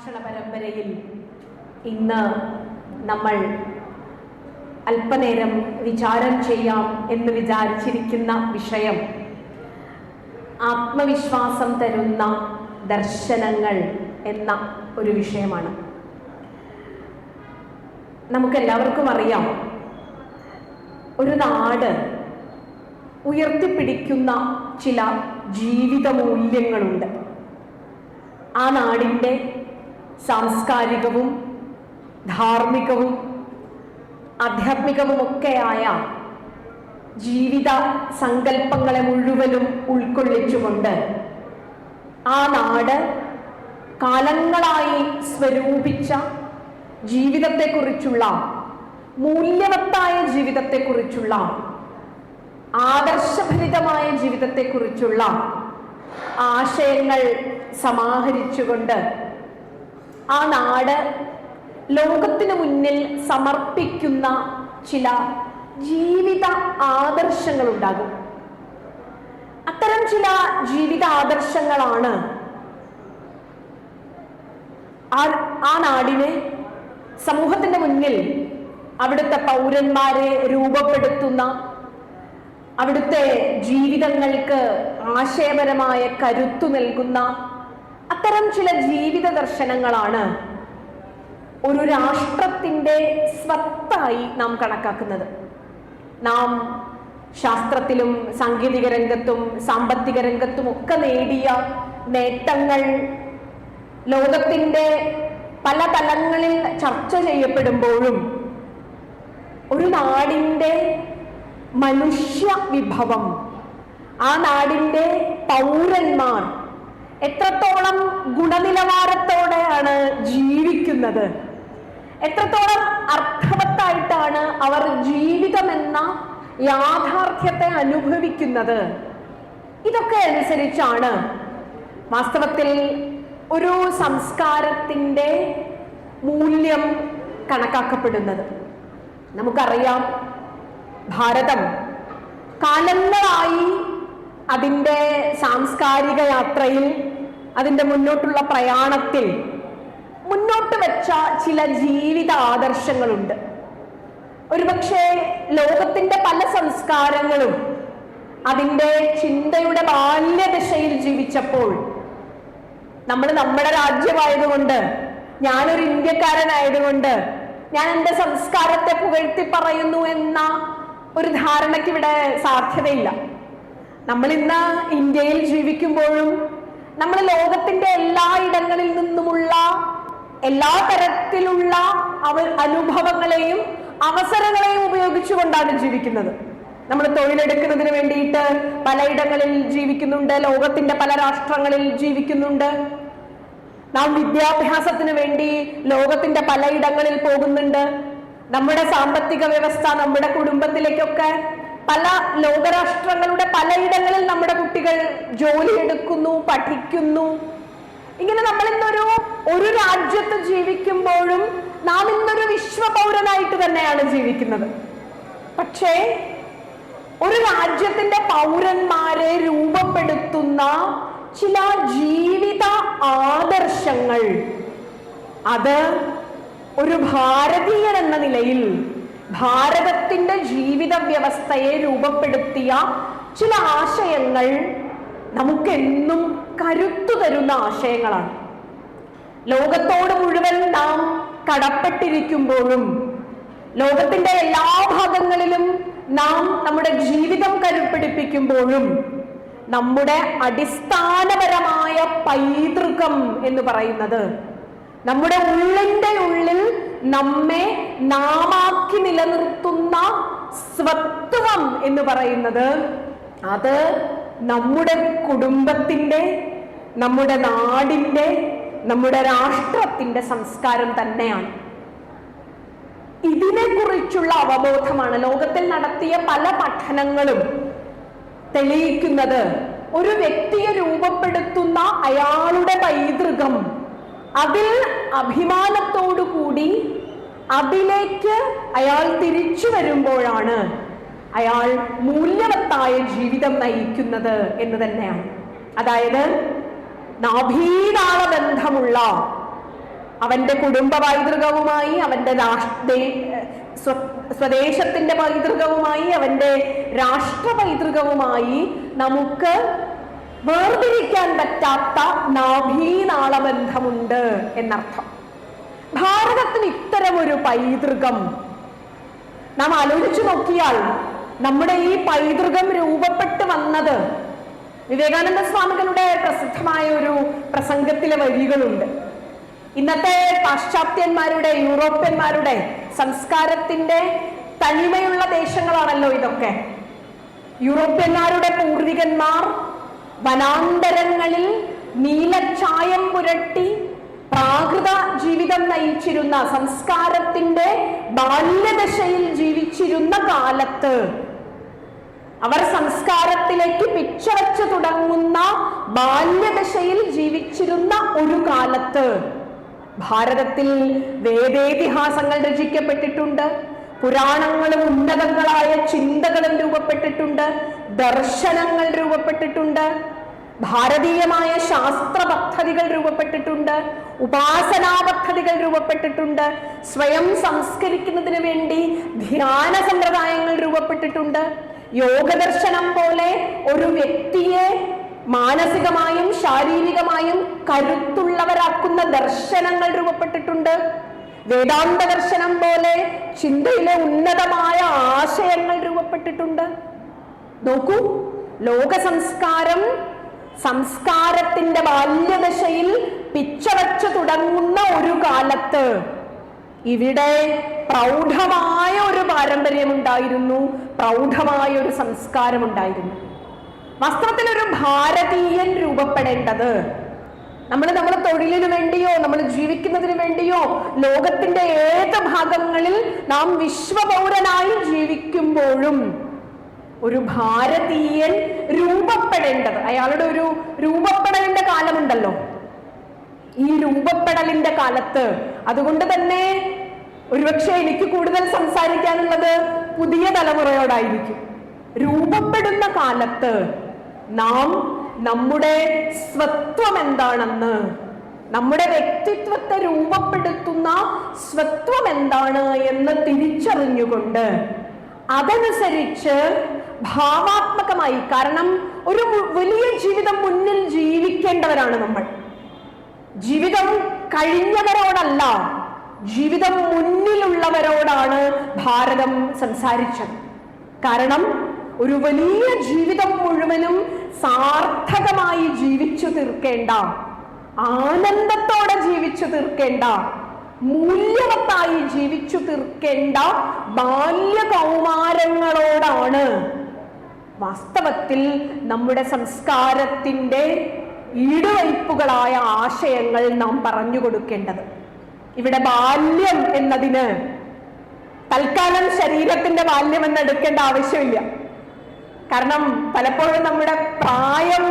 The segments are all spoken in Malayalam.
പ്രഭാഷണ പരമ്പരയിൽ ഇന്ന് നമ്മൾ അല്പനേരം വിചാരം ചെയ്യാം എന്ന് വിചാരിച്ചിരിക്കുന്ന വിഷയം ആത്മവിശ്വാസം തരുന്ന ദർശനങ്ങൾ എന്ന ഒരു വിഷയമാണ്. നമുക്കെല്ലാവർക്കും അറിയാം, ഒരു നാട് ഉയർത്തിപ്പിടിക്കുന്ന ചില ജീവിത മൂല്യങ്ങളുണ്ട്. ആ നാടിൻ്റെ സാംസ്കാരികവും ധാർമ്മികവും ആധ്യാത്മികവുമൊക്കെയായ ജീവിത സങ്കല്പങ്ങളെ മുഴുവനും ഉൾക്കൊള്ളിച്ചുകൊണ്ട് ആ നാട് കാലങ്ങളായി സ്വരൂപിച്ച ജീവിതത്തെക്കുറിച്ചുള്ള, മൂല്യവത്തായ ജീവിതത്തെക്കുറിച്ചുള്ള, ആദർശഭരിതമായ ജീവിതത്തെക്കുറിച്ചുള്ള ആശയങ്ങൾ സമാഹരിച്ചുകൊണ്ട് ആ നാട് ലോകത്തിനു മുന്നിൽ സമർപ്പിക്കുന്ന ചില ജീവിത ആദർശങ്ങളുണ്ടാകും. അത്തരം ചില ജീവിത ആദർശങ്ങളാണ് ആ നാടിനെ സമൂഹത്തിന്റെ മുന്നിൽ അവിടുത്തെ പൗരന്മാരെ രൂപപ്പെടുത്തുന്ന, അവിടുത്തെ ജീവിതങ്ങൾക്ക് ആശയപരമായ കരുത്തു നൽകുന്ന അത്തരം ചില ജീവിത ദർശനങ്ങളാണ് ഒരു രാഷ്ട്രത്തിൻ്റെ സ്വത്തായി നാം കണക്കാക്കുന്നത്. നാം ശാസ്ത്രത്തിലും സാങ്കേതിക രംഗത്തും സാമ്പത്തിക രംഗത്തും ഒക്കെ നേടിയ നേട്ടങ്ങൾ ലോകത്തിൻ്റെ പല തലങ്ങളിൽ ചർച്ച ചെയ്യപ്പെടുമ്പോഴും ഒരു നാടിൻ്റെ മനുഷ്യ വിഭവം, ആ നാടിൻ്റെ പൗരന്മാർ എത്രത്തോളം ഗുണനിലവാരത്തോടെയാണ് ജീവിക്കുന്നത്, എത്രത്തോളം അർത്ഥവത്തായിട്ടാണ് അവർ ജീവിതമെന്ന യാഥാർത്ഥ്യത്തെ അനുഭവിക്കുന്നത്, ഇതൊക്കെ അനുസരിച്ചാണ് വാസ്തവത്തിൽ ഒരു സംസ്കാരത്തിൻ്റെ മൂല്യം കണക്കാക്കപ്പെടുന്നത്. നമുക്കറിയാം, ഭാരതം കാലങ്ങളായി അതിൻ്റെ സാംസ്കാരിക യാത്രയിൽ, അതിൻ്റെ മുന്നോട്ടുള്ള പ്രയാണത്തിൽ മുന്നോട്ട് വെച്ച ചില ജീവിത ആദർശങ്ങളുണ്ട്. ഒരുപക്ഷെ ലോകത്തിൻ്റെ പല സംസ്കാരങ്ങളും അതിൻ്റെ ചിന്തയുടെ ബാല്യദശയിൽ ജീവിച്ചപ്പോൾ നമ്മുടെ രാജ്യമായതുകൊണ്ട്, ഞാനൊരു ഇന്ത്യക്കാരനായതുകൊണ്ട് ഞാൻ എൻ്റെ സംസ്കാരത്തെ പുകഴ്ത്തി പറയുന്നു എന്ന ഒരു ധാരണയ്ക്ക് ഇവിടെ സാധ്യതയില്ല. നമ്മൾ ഇന്ന് ഇന്ത്യയിൽ ജീവിക്കുമ്പോഴും നമ്മൾ ലോകത്തിന്റെ എല്ലാ ഇടങ്ങളിൽ നിന്നുമുള്ള എല്ലാ തരത്തിലുള്ള അനുഭവങ്ങളെയും അവസരങ്ങളെയും ഉപയോഗിച്ചുകൊണ്ടാണ് ജീവിക്കുന്നത്. നമ്മൾ തൊഴിലെടുക്കുന്നതിന് വേണ്ടിയിട്ട് പലയിടങ്ങളിൽ ജീവിക്കുന്നുണ്ട്, ലോകത്തിന്റെ പല രാഷ്ട്രങ്ങളിൽ ജീവിക്കുന്നുണ്ട്. നാം വിദ്യാഭ്യാസത്തിന് വേണ്ടി ലോകത്തിന്റെ പലയിടങ്ങളിൽ പോകുന്നുണ്ട്. നമ്മുടെ സാമ്പത്തിക വ്യവസ്ഥ, നമ്മുടെ കുടുംബത്തിലേക്കൊക്കെ പല ലോകരാഷ്ട്രങ്ങളുടെ പലയിടങ്ങളിൽ നമ്മുടെ കുട്ടികൾ ജോലിയെടുക്കുന്നു, പഠിക്കുന്നു. ഇങ്ങനെ നമ്മൾ ഒരു രാജ്യത്ത് ജീവിക്കുമ്പോഴും നാം ഇന്നൊരു വിശ്വപൗരനായിട്ട് തന്നെയാണ് ജീവിക്കുന്നത്. പക്ഷേ ഒരു രാജ്യത്തിന്റെ പൗരന്മാരെ രൂപപ്പെടുത്തുന്ന ചില ജീവിത ആദർശങ്ങൾ, അത് ഒരു ഭാരതീയൻ എന്ന നിലയിൽ ഭാരതത്തിന്റെ ജീവിത വ്യവസ്ഥയെ രൂപപ്പെടുത്തിയ ചില ആശയങ്ങൾ നമുക്കെന്നും കരുത്തു തരുന്ന ആശയങ്ങളാണ്. ലോകത്തോട് മുഴുവൻ നാം കടപ്പെട്ടിരിക്കുമ്പോഴും, ലോകത്തിന്റെ എല്ലാ ഭാഗങ്ങളിലും നാം നമ്മുടെ ജീവിതം കരുപ്പിടിപ്പിക്കുമ്പോഴും, നമ്മുടെ അടിസ്ഥാനപരമായ പൈതൃകം എന്ന് പറയുന്നത്, നമ്മുടെ ഉള്ളിന്റെ ഉള്ളിൽ നമ്മെ നാമാക്കി നിലനിർത്തുന്ന സ്വത്വം എന്ന് പറയുന്നത്, അത് നമ്മുടെ കുടുംബത്തിന്റെ, നമ്മുടെ നാടിന്റെ, നമ്മുടെ രാഷ്ട്രത്തിന്റെ സംസ്കാരം തന്നെയാണ്. ഇതിനെക്കുറിച്ചുള്ള അവബോധമാണ് ലോകത്തിൽ നടത്തിയ പല പഠനങ്ങളും തെളിയിക്കുന്നത്. ഒരു വ്യക്തിയെ രൂപപ്പെടുത്തുന്ന അയാളുടെ പൈതൃകം, അതിൽ അഭിമാനത്തോടു കൂടി അതിലേക്ക് അയാൾ തിരിച്ചു വരുമ്പോഴാണ് അയാൾ മൂല്യവത്തായ ജീവിതം നയിക്കുന്നത് എന്ന് തന്നെയാണ്. അതായത് നാഭീനാള ബന്ധമുള്ള അവന്റെ കുടുംബ പൈതൃകവുമായി, അവന്റെ സ്വദേശത്തിന്റെ പൈതൃകവുമായി, അവന്റെ രാഷ്ട്ര പൈതൃകവുമായി നമുക്ക് വേർതിരിക്കാൻ പറ്റാത്ത നാഭീനാളബന്ധമുണ്ട് എന്നർത്ഥം. ഭാരതത്തിന് ഇത്തരമൊരു പൈതൃകം നാം ആലോചിച്ചു നോക്കിയാൽ, നമ്മുടെ ഈ പൈതൃകം രൂപപ്പെട്ട് വന്നത് വിവേകാനന്ദ സ്വാമികളുടെ പ്രസിദ്ധമായ ഒരു പ്രസംഗത്തിലെ വരികളുണ്ട്. ഇന്നത്തെ പാശ്ചാത്യന്മാരുടെ, യൂറോപ്യന്മാരുടെ സംസ്കാരത്തിന്റെ തനിമയുള്ള ദേശങ്ങളാണല്ലോ ഇതൊക്കെ. യൂറോപ്യന്മാരുടെ പൂർവികന്മാർ വനാന്തരങ്ങളിൽ നീലച്ചായം പുരട്ടി പ്രാകൃത ജീവിതം നയിച്ചിരുന്ന, സംസ്കാരത്തിന്റെ ബാല്യദശയിൽ ജീവിച്ചിരുന്ന കാലത്ത്, അവർ സംസ്കാരത്തിലേക്ക് പിച്ചവച്ച് തുടങ്ങുന്ന ബാല്യദശയിൽ ജീവിച്ചിരുന്ന ഒരു കാലത്ത് ഭാരതത്തിൽ വേദേതിഹാസങ്ങൾ രചിക്കപ്പെട്ടിട്ടുണ്ട്, പുരാണങ്ങളും ഉന്നതങ്ങളായ ചിന്തകളും രൂപപ്പെട്ടിട്ടുണ്ട്, ദർശനങ്ങൾ രൂപപ്പെട്ടിട്ടുണ്ട്, ഭാരതീയമായ ശാസ്ത്ര പദ്ധതികൾ രൂപപ്പെട്ടിട്ടുണ്ട്, ഉപാസനാ പദ്ധതികൾ രൂപപ്പെട്ടിട്ടുണ്ട്, സ്വയം സംസ്കരിക്കുന്നതിന് വേണ്ടി ധ്യാന സമ്പ്രദായങ്ങൾ രൂപപ്പെട്ടിട്ടുണ്ട്. യോഗദർശനം പോലെ ഒരു വ്യക്തിയെ മാനസികമായും ശാരീരികമായും കരുത്തുള്ളവരാക്കുന്ന ദർശനങ്ങൾ രൂപപ്പെട്ടിട്ടുണ്ട്. വേദാന്ത ദർശനം പോലെ ചിന്തയിലെ ഉന്നതമായ ആശയങ്ങൾ രൂപപ്പെട്ടിട്ടുണ്ട്. നോക്കൂ, ലോക സംസ്കാരത്തിന്റെ ബാല്യദശയിൽ പിച്ചവച്ച് തുടങ്ങുന്ന ഒരു കാലത്ത് ഇവിടെ പ്രൗഢമായ ഒരു പാരമ്പര്യമുണ്ടായിരുന്നു, പ്രൗഢമായ ഒരു സംസ്കാരമുണ്ടായിരുന്നു. വാസ്തവത്തിലൊരു ഭാരതീയൻ രൂപപ്പെടേണ്ടത് നമ്മൾ തൊഴിലിനു വേണ്ടിയോ നമ്മൾ ജീവിക്കുന്നതിന് വേണ്ടിയോ ലോകത്തിന്റെ ഏത് ഭാഗങ്ങളിൽ നാം വിശ്വപൗരനായി ജീവിക്കുമ്പോഴും ഒരു ഭാരതീയൻ രൂപപ്പെടേണ്ടത്, അയാളുടെ ഒരു രൂപപ്പെടലിന്റെ കാലമുണ്ടല്ലോ. ഈ രൂപപ്പെടലിന്റെ കാലത്ത്, അതുകൊണ്ട് തന്നെ ഒരുപക്ഷെ എനിക്ക് കൂടുതൽ സംസാരിക്കാനുള്ളത് പുതിയ തലമുറയോടായിരിക്കും. രൂപപ്പെടുന്ന കാലത്ത് നാം നമ്മുടെ സ്വത്വം എന്താണെന്ന്, നമ്മുടെ വ്യക്തിത്വത്തെ രൂപപ്പെടുത്തുന്ന സ്വത്വം എന്താണ് എന്ന് തിരിച്ചറിഞ്ഞുകൊണ്ട് അതനുസരിച്ച് ഭാവാത്മകമായി, കാരണം ഒരു വലിയ ജീവിതം മുന്നിൽ ജീവിക്കേണ്ടവരാണ് നമ്മൾ. ജീവിതം കഴിഞ്ഞവരോടല്ല, ജീവിതം മുന്നിലുള്ളവരോടാണ് ഭാരതം സംസാരിച്ചത്. കാരണം ഒരു വലിയ ജീവിതം മുഴുവനും സാർത്ഥകമായി ജീവിച്ചു തീർക്കേണ്ട, ആനന്ദത്തോടെ ജീവിച്ചു തീർക്കേണ്ട, മൂല്യവത്തായി ജീവിച്ചു തീർക്കേണ്ട ബാല്യകൗമാരങ്ങളോടാണ് വാസ്തവത്തിൽ നമ്മുടെ സംസ്കാരത്തിന്റെ ഈടുവയ്പ്പുകളായ ആശയങ്ങൾ നാം പറഞ്ഞു കൊടുക്കേണ്ടത്. ഇവിടെ ബാല്യം എന്നതിന് തൽക്കാലം ശരീരത്തിന്റെ ബാല്യം എന്ന് എടുക്കേണ്ട ആവശ്യമില്ല. കാരണം പലപ്പോഴും നമ്മുടെ പ്രായം,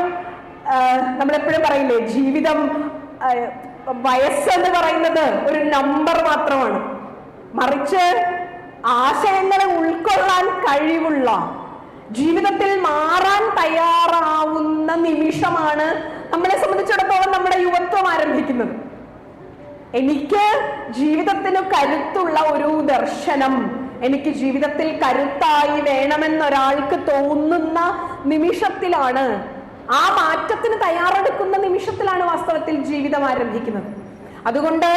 നമ്മളെപ്പോഴും പറയില്ലേ, ജീവിതം, വയസ്സെന്ന് പറയുന്നത് ഒരു നമ്പർ മാത്രമാണ്. മറിച്ച് ആശയങ്ങളെ ഉൾക്കൊള്ളാൻ കഴിവുള്ള, ജീവിതത്തിൽ മാറാൻ തയ്യാറാവുന്ന നിമിഷമാണ് നമ്മളെ സംബന്ധിച്ചിടത്തോളം നമ്മുടെ യുവത്വം ആരംഭിക്കുന്നത്. എനിക്ക് ജീവിതത്തിന് കരുത്തുള്ള ഒരു ദർശനം, എനിക്ക് ജീവിതത്തിൽ കരുത്തായി വേണമെന്നൊരാൾക്ക് തോന്നുന്ന നിമിഷത്തിലാണ്, ആ മാറ്റത്തിന് തയ്യാറെടുക്കുന്ന നിമിഷത്തിലാണ് വാസ്തവത്തിൽ ജീവിതം ആരംഭിക്കുന്നത്. അതുകൊണ്ട്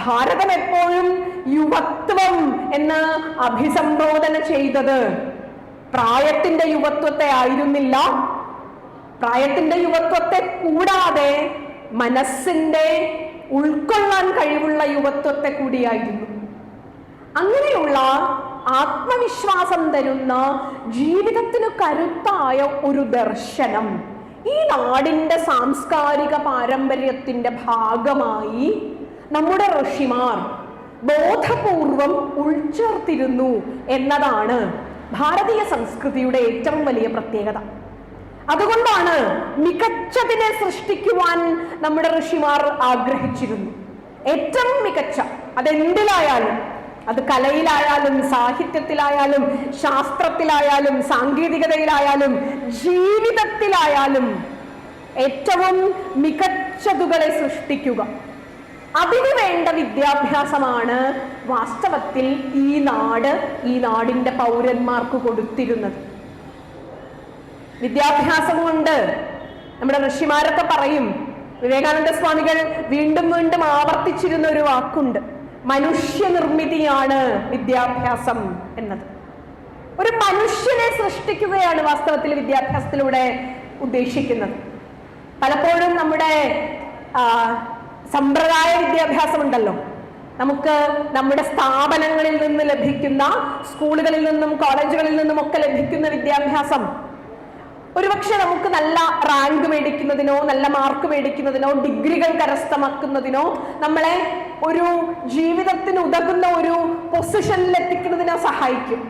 ഭാരതം എപ്പോഴും യുവത്വം എന്ന് അഭിസംബോധന ചെയ്തത് പ്രായത്തിന്റെ യുവത്വത്തെ ആയിരുന്നില്ല, പ്രായത്തിന്റെ യുവത്വത്തെ കൂടാതെ മനസ്സിന്റെ ഉൾക്കൊള്ളാൻ കഴിവുള്ള യുവത്വത്തെ കൂടിയായിരുന്നു. അങ്ങനെയുള്ള ആത്മവിശ്വാസം തരുന്ന, ജീവിതത്തിന് കരുത്തായ ഒരു ദർശനം ഈ നാടിന്റെ സാംസ്കാരിക പാരമ്പര്യത്തിന്റെ ഭാഗമായി നമ്മുടെ ഋഷിമാർ ബോധപൂർവം ഉൾച്ചേർത്തിരുന്നു എന്നതാണ് ഭാരതീയ സംസ്കൃതിയുടെ ഏറ്റവും വലിയ പ്രത്യേകത. അതുകൊണ്ടാണ് മികച്ചതിനെ സൃഷ്ടിക്കുവാൻ നമ്മുടെ ഋഷിമാർ ആഗ്രഹിച്ചിരുന്നു. ഏറ്റവും മികച്ച, അതെന്തിലായാലും, അത് കലയിലായാലും സാഹിത്യത്തിലായാലും ശാസ്ത്രത്തിലായാലും സാങ്കേതികതയിലായാലും ജീവിതത്തിലായാലും ഏറ്റവും മികച്ചതുകളെ സൃഷ്ടിക്കുക. അതിനുവേണ്ടി വേണ്ട വിദ്യാഭ്യാസമാണ് വാസ്തവത്തിൽ ഈ നാടിന്റെ പൗരന്മാർക്ക് കൊടുത്തിരുന്നത്. വിദ്യാഭ്യാസം കൊണ്ട് നമ്മുടെ ഋഷിമാരൊക്കെ പറയും, വിവേകാനന്ദ സ്വാമികൾ വീണ്ടും വീണ്ടും ആവർത്തിച്ചിരുന്ന ഒരു വാക്കുണ്ട്, മനുഷ്യനിർമ്മിതിയാണ് വിദ്യാഭ്യാസം എന്നത്. ഒരു മനുഷ്യനെ സൃഷ്ടിക്കുകയാണ് വാസ്തവത്തിൽ വിദ്യാഭ്യാസത്തിലൂടെ ഉദ്ദേശിക്കുന്നത്. പലപ്പോഴും നമ്മുടെ സമ്പ്രദായ വിദ്യാഭ്യാസം ഉണ്ടല്ലോ, നമുക്ക് നമ്മുടെ സ്ഥാപനങ്ങളിൽ നിന്ന് ലഭിക്കുന്ന, സ്കൂളുകളിൽ നിന്നും കോളേജുകളിൽ നിന്നും ഒക്കെ ലഭിക്കുന്ന വിദ്യാഭ്യാസം ഒരുപക്ഷെ നമുക്ക് നല്ല റാങ്ക് മേടിക്കുന്നതിനോ നല്ല മാർക്ക് മേടിക്കുന്നതിനോ ഡിഗ്രികൾ കരസ്ഥമാക്കുന്നതിനോ നമ്മളെ ഒരു ജീവിതത്തിന് ഉതകുന്ന ഒരു പൊസിഷനിൽ എത്തിക്കുന്നതിനോ സഹായിക്കും.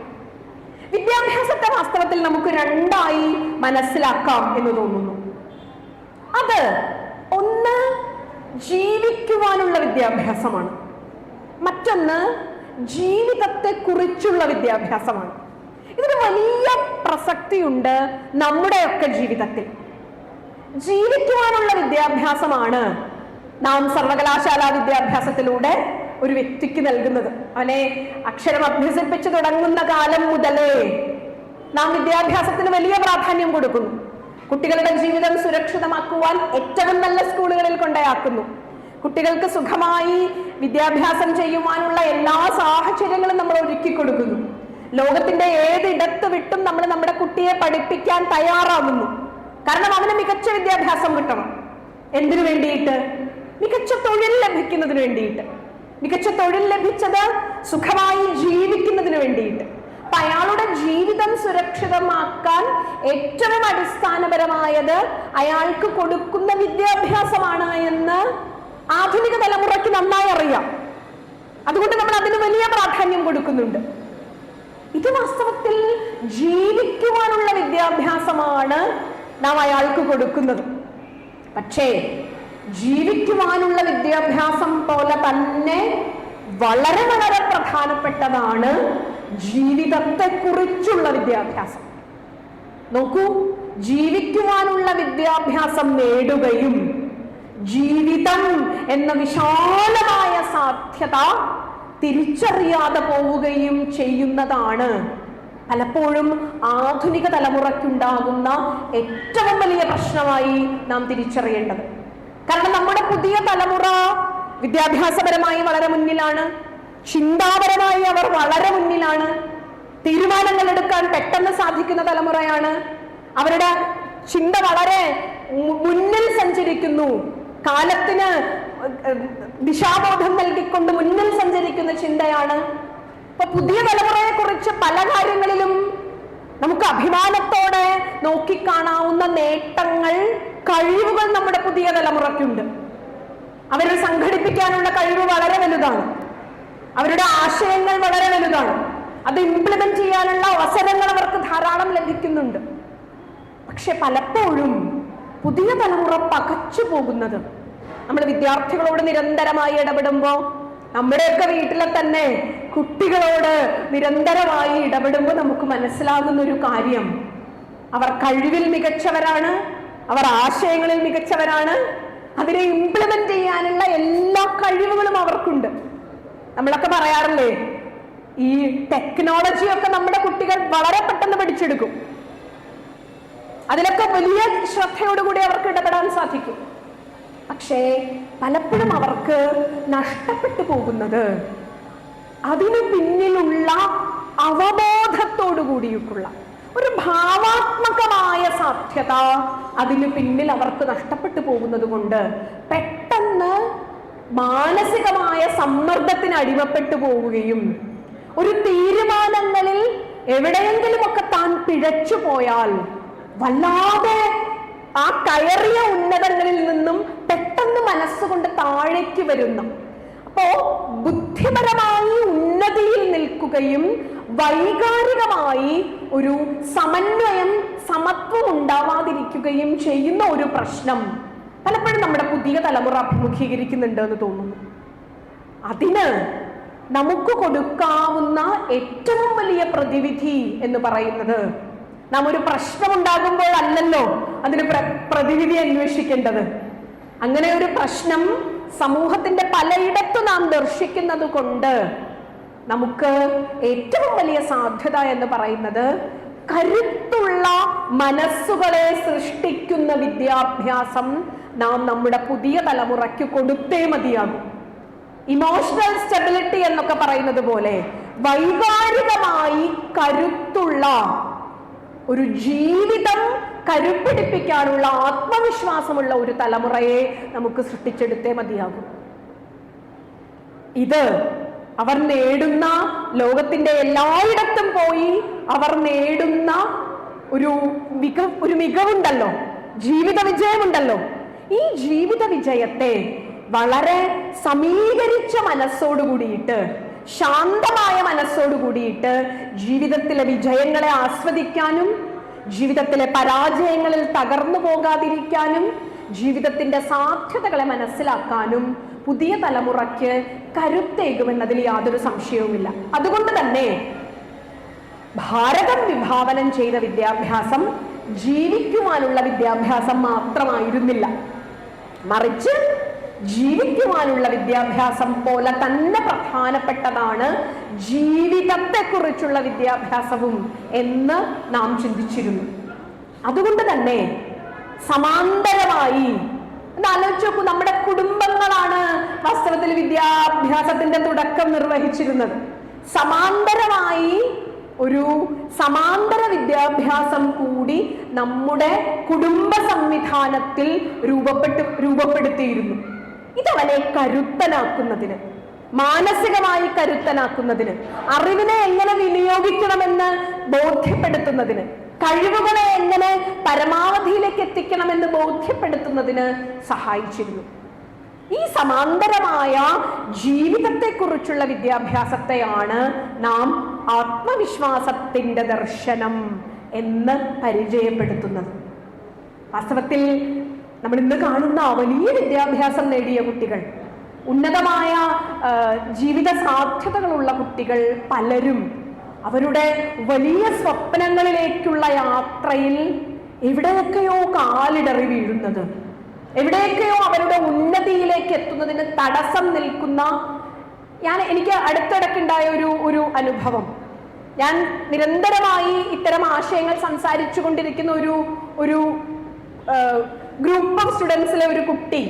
വിദ്യാഭ്യാസത്തെ വാസ്തവത്തിൽ നമുക്ക് രണ്ടായി മനസ്സിലാക്കാം എന്ന് തോന്നുന്നു. അത് ഒന്ന് ജീവിക്കുവാനുള്ള വിദ്യാഭ്യാസമാണ്, മറ്റൊന്ന് ജീവിതത്തെ കുറിച്ചുള്ള വിദ്യാഭ്യാസമാണ്. ഇതിന് വലിയ പ്രസക്തിയുണ്ട് നമ്മുടെയൊക്കെ ജീവിതത്തിൽ. ജീവിക്കുവാനുള്ള വിദ്യാഭ്യാസമാണ് നാം സർവകലാശാല വിദ്യാഭ്യാസത്തിലൂടെ ഒരു വ്യക്തിക്ക് നൽകുന്നത്. അവനെ അക്ഷരം അഭ്യസിപ്പിച്ചു തുടങ്ങുന്ന കാലം മുതലേ നാം വിദ്യാഭ്യാസത്തിന് വലിയ പ്രാധാന്യം കൊടുക്കുന്നു. കുട്ടികളുടെ ജീവിതം സുരക്ഷിതമാക്കുവാൻ ഏറ്റവും നല്ല സ്കൂളുകളിൽ കൊണ്ടയാക്കുന്നു. കുട്ടികൾക്ക് സുഖമായി വിദ്യാഭ്യാസം ചെയ്യുവാനുള്ള എല്ലാ സാഹചര്യങ്ങളും നമ്മൾ ഒരുക്കി കൊടുക്കുന്നു. ലോകത്തിന്റെ ഏതിടത്ത് വിട്ടും നമ്മൾ നമ്മുടെ കുട്ടിയെ പഠിപ്പിക്കാൻ തയ്യാറാകുന്നു. കാരണം അവന് മികച്ച വിദ്യാഭ്യാസം കിട്ടണം. എന്തിനു വേണ്ടിയിട്ട്? മികച്ച തൊഴിൽ ലഭിക്കുന്നതിന് വേണ്ടിയിട്ട്. മികച്ച തൊഴിൽ ലഭിച്ചത് സുഖമായി ജീവിക്കുന്നതിന് വേണ്ടിയിട്ട്. അപ്പൊ അയാളുടെ ജീവിതം സുരക്ഷിതമാക്കാൻ ഏറ്റവും അടിസ്ഥാനപരമായത് അയാൾക്ക് കൊടുക്കുന്ന വിദ്യാഭ്യാസമാണ് എന്ന് ആധുനിക തലമുറയ്ക്ക് നന്നായി അറിയാം. അതുകൊണ്ട് നമ്മൾ അതിന് വലിയ പ്രാധാന്യം കൊടുക്കുന്നുണ്ട്. ഇത് വാസ്തവത്തിൽ ജീവിക്കുവാനുള്ള വിദ്യാഭ്യാസമാണ് നാം അയാൾക്ക് കൊടുക്കുന്നത്. പക്ഷേ ജീവിക്കുവാനുള്ള വിദ്യാഭ്യാസം പോലെ തന്നെ വളരെ വളരെ പ്രധാനപ്പെട്ടതാണ് ജീവിതത്തെ കുറിച്ചുള്ള വിദ്യാഭ്യാസം. നോക്കൂ, ജീവിക്കുവാനുള്ള വിദ്യാഭ്യാസം നേടുകയും ജീവിതം എന്ന വിശാലമായ സാധ്യത തിരിച്ചറിയാതെ പോവുകയും ചെയ്യുന്നതാണ് പലപ്പോഴും ആധുനിക തലമുറയ്ക്കുണ്ടാകുന്ന ഏറ്റവും വലിയ പ്രശ്നമായി നാം തിരിച്ചറിയേണ്ടത്. കാരണം നമ്മുടെ പുതിയ തലമുറ വിദ്യാഭ്യാസപരമായി വളരെ മുന്നിലാണ്, ചിന്താപരമായി അവർ വളരെ മുന്നിലാണ്, തീരുമാനങ്ങൾ എടുക്കാൻ പെട്ടെന്ന് സാധിക്കുന്ന തലമുറയാണ്. അവരുടെ ചിന്ത വളരെ മുന്നിൽ സഞ്ചരിക്കുന്നു, കാലത്തിന് ദിശാബോധം നൽകിക്കൊണ്ട് മുന്നിൽ സഞ്ചരിക്കുന്ന ചിന്തയാണ്. ഇപ്പൊ പുതിയ തലമുറയെ കുറിച്ച് പല കാര്യങ്ങളിലും നമുക്ക് അഭിമാനത്തോടെ നോക്കിക്കാണാവുന്ന നേട്ടങ്ങൾ, കഴിവുകൾ നമ്മുടെ പുതിയ തലമുറയ്ക്കുണ്ട്. അവരെ സംഘടിപ്പിക്കാനുള്ള കഴിവ് വളരെ വലുതാണ്, അവരുടെ ആശയങ്ങൾ വളരെ വലുതാണ്, അത് ഇംപ്ലിമെന്റ് ചെയ്യാനുള്ള അവസരങ്ങൾ അവർക്ക് ധാരാളം ലഭിക്കുന്നുണ്ട്. പക്ഷെ പലപ്പോഴും പുതിയ തലമുറ പകച്ചു പോകുന്നത്, നമ്മൾ വിദ്യാർത്ഥികളോട് നിരന്തരമായി ഇടപെടുമ്പോൾ, നമ്മുടെയൊക്കെ വീട്ടിലെ തന്നെ കുട്ടികളോട് നിരന്തരമായി ഇടപെടുമ്പോൾ നമുക്ക് മനസ്സിലാകുന്ന ഒരു കാര്യം, അവർ കഴിവിൽ മികച്ചവരാണ്, അവർ ആശയങ്ങളിൽ മികച്ചവരാണ്, അതിനെ ഇംപ്ലിമെന്റ് ചെയ്യാനുള്ള എല്ലാ കഴിവുകളും അവർക്കുണ്ട്. നമ്മളൊക്കെ പറയാറില്ലേ, ഈ ടെക്നോളജിയൊക്കെ നമ്മുടെ കുട്ടികൾ വളരെ പെട്ടെന്ന് പഠിച്ചെടുക്കും, അതിലൊക്കെ വലിയ ശ്രദ്ധയോടുകൂടി അവർക്ക് ഇടപെടാൻ സാധിക്കും. പക്ഷേ പലപ്പോഴും അവർക്ക് നഷ്ടപ്പെട്ടു പോകുന്നത് അതിനു പിന്നിലുള്ള അവബോധത്തോടു കൂടിയിട്ടുള്ള ഒരു ഭാവാത്മകമായ സാധ്യത അതിനു പിന്നിൽ അവർക്ക് നഷ്ടപ്പെട്ടു പോകുന്നത് കൊണ്ട് പെട്ടെന്ന് മാനസികമായ സമ്മർദ്ദത്തിന് അടിമപ്പെട്ടു പോവുകയും ഒരു തീരുമാനങ്ങളിൽ എവിടെയെങ്കിലുമൊക്കെ താൻ പിഴച്ചു പോയാൽ വല്ലാതെ ആ കയറിയ ഉന്നതങ്ങളിൽ നിന്നും പെട്ടെന്ന് മനസ്സുകൊണ്ട് താഴേക്ക് വരുന്ന, അപ്പോ ബുദ്ധിപരമായി ഉന്നതിയിൽ നിൽക്കുകയും വൈകാരികമായി ഒരു സമന്വയം, സമത്വം ഉണ്ടാവാതിരിക്കുകയും ചെയ്യുന്ന ഒരു പ്രശ്നം പലപ്പോഴും നമ്മുടെ പുതിയ തലമുറ അഭിമുഖീകരിക്കുന്നുണ്ട് എന്ന് തോന്നുന്നു. അതിന് നമുക്ക് കൊടുക്കാവുന്ന ഏറ്റവും വലിയ പ്രതിവിധി എന്ന് പറയുന്നത്, നാം ഒരു പ്രശ്നമുണ്ടാകുമ്പോൾ അല്ലല്ലോ അതിന് പ്രതിവിധി അന്വേഷിക്കേണ്ടത്. അങ്ങനെ ഒരു പ്രശ്നം സമൂഹത്തിന്റെ പലയിടത്തും നാം ദർശിക്കുന്നത് കൊണ്ട് നമുക്ക് ഏറ്റവും വലിയ സാധ്യത എന്ന് പറയുന്നത് കരുത്തുള്ള മനസ്സുകളെ സൃഷ്ടിക്കുന്ന വിദ്യാഭ്യാസം നാം നമ്മുടെ പുതിയ തലമുറയ്ക്ക് കൊടുത്തേ മതിയാകും. ഇമോഷണൽ സ്റ്റെബിലിറ്റി എന്നൊക്കെ പറയുന്നത് പോലെ വൈകാരികമായി കരുത്തുള്ള ഒരു ജീവിതം കരുപ്പിടിപ്പിക്കാനുള്ള ആത്മവിശ്വാസമുള്ള ഒരു തലമുറയെ നമുക്ക് സൃഷ്ടിച്ചെടുത്തേ മതിയാകും. ഇത് അവർ നേടുന്ന, ലോകത്തിന്റെ എല്ലായിടത്തും പോയി അവർ നേടുന്ന ഒരു മികവുണ്ടല്ലോ, ജീവിത വിജയമുണ്ടല്ലോ. ഈ ജീവിത വിജയത്തെ വളരെ സമീകരിച്ച മനസ്സോടുകൂടിയിട്ട്, ശാന്തമായ മനസ്സോടുകൂടിയിട്ട് ജീവിതത്തിലെ വിജയങ്ങളെ ആസ്വദിക്കാനും ജീവിതത്തിലെ പരാജയങ്ങളിൽ തകർന്നു പോകാതിരിക്കാനും ജീവിതത്തിന്റെ സാധ്യതകളെ മനസ്സിലാക്കാനും പുതിയ തലമുറയ്ക്ക് കരുത്തേകുമെന്നതിൽ യാതൊരു സംശയവുമില്ല. അതുകൊണ്ട് തന്നെ ഭാരതം വിഭാവനം ചെയ്ത വിദ്യാഭ്യാസം ജീവിക്കുവാനുള്ള വിദ്യാഭ്യാസം മാത്രമായിരുന്നില്ല, മറിച്ച് ജീവിക്കുവാനുള്ള വിദ്യാഭ്യാസം പോലെ തന്നെ പ്രധാനപ്പെട്ടതാണ് ജീവിതത്തെക്കുറിച്ചുള്ള വിദ്യാഭ്യാസവും എന്ന് നാം ചിന്തിച്ചിരുന്നു. അതുകൊണ്ട് തന്നെ സമാന്തരമായി ആലോചിച്ച് നോക്കൂ, നമ്മുടെ കുടുംബങ്ങളാണ് വാസ്തവത്തിൽ വിദ്യാഭ്യാസത്തിന്റെ തുടക്കം നിർവഹിച്ചിരുന്നത്. സമാന്തരമായി ഒരു വിദ്യാഭ്യാസം കൂടി നമ്മുടെ കുടുംബ സംവിധാനത്തിൽ രൂപപ്പെടുത്തിയിരുന്നു. ഇതവനെ കരുത്തനാക്കുന്നതിന്, മാനസികമായി കരുത്തനാക്കുന്നതിന്, അറിവിനെ എങ്ങനെ വിനിയോഗിക്കണമെന്ന് ബോധ്യപ്പെടുത്തുന്നതിന്, കഴിവുകളെ എങ്ങനെ പരമാവധിയിലേക്ക് എത്തിക്കണമെന്ന് ബോധ്യപ്പെടുത്തുന്നതിന് സഹായിച്ചിരുന്നു. ഈ സമാന്തരമായ ജീവിതത്തെക്കുറിച്ചുള്ള വിദ്യാഭ്യാസത്തെയാണ് നാം ആത്മവിശ്വാസത്തിന്റെ ദർശനം എന്ന് പരിചയപ്പെടുത്തുന്നത്. വാസ്തവത്തിൽ നമ്മൾ ഇന്ന് കാണുന്ന വലിയ വിദ്യാഭ്യാസം നേടിയ കുട്ടികൾ, ഉന്നതമായ ജീവിത സാധ്യതകളുള്ള കുട്ടികൾ പലരും അവരുടെ വലിയ സ്വപ്നങ്ങളിലേക്കുള്ള യാത്രയിൽ എവിടെയൊക്കെയോ കാലിടറി വീഴുന്നത്, എവിടെയൊക്കെയോ അവരുടെ ഉന്നതിയിലേക്ക് എത്തുന്നതിന് തടസ്സം നിൽക്കുന്ന, എനിക്ക് അടുത്തിടയ്ക്കുണ്ടായ ഒരു ഞാൻ നിരന്തരമായി ഇത്തരം ആശയങ്ങൾ സംസാരിച്ചു കൊണ്ടിരിക്കുന്ന ഒരു ഗ്രൂപ്പ് ഓഫ് സ്റ്റുഡൻസിലെ ഒരു കുട്ടി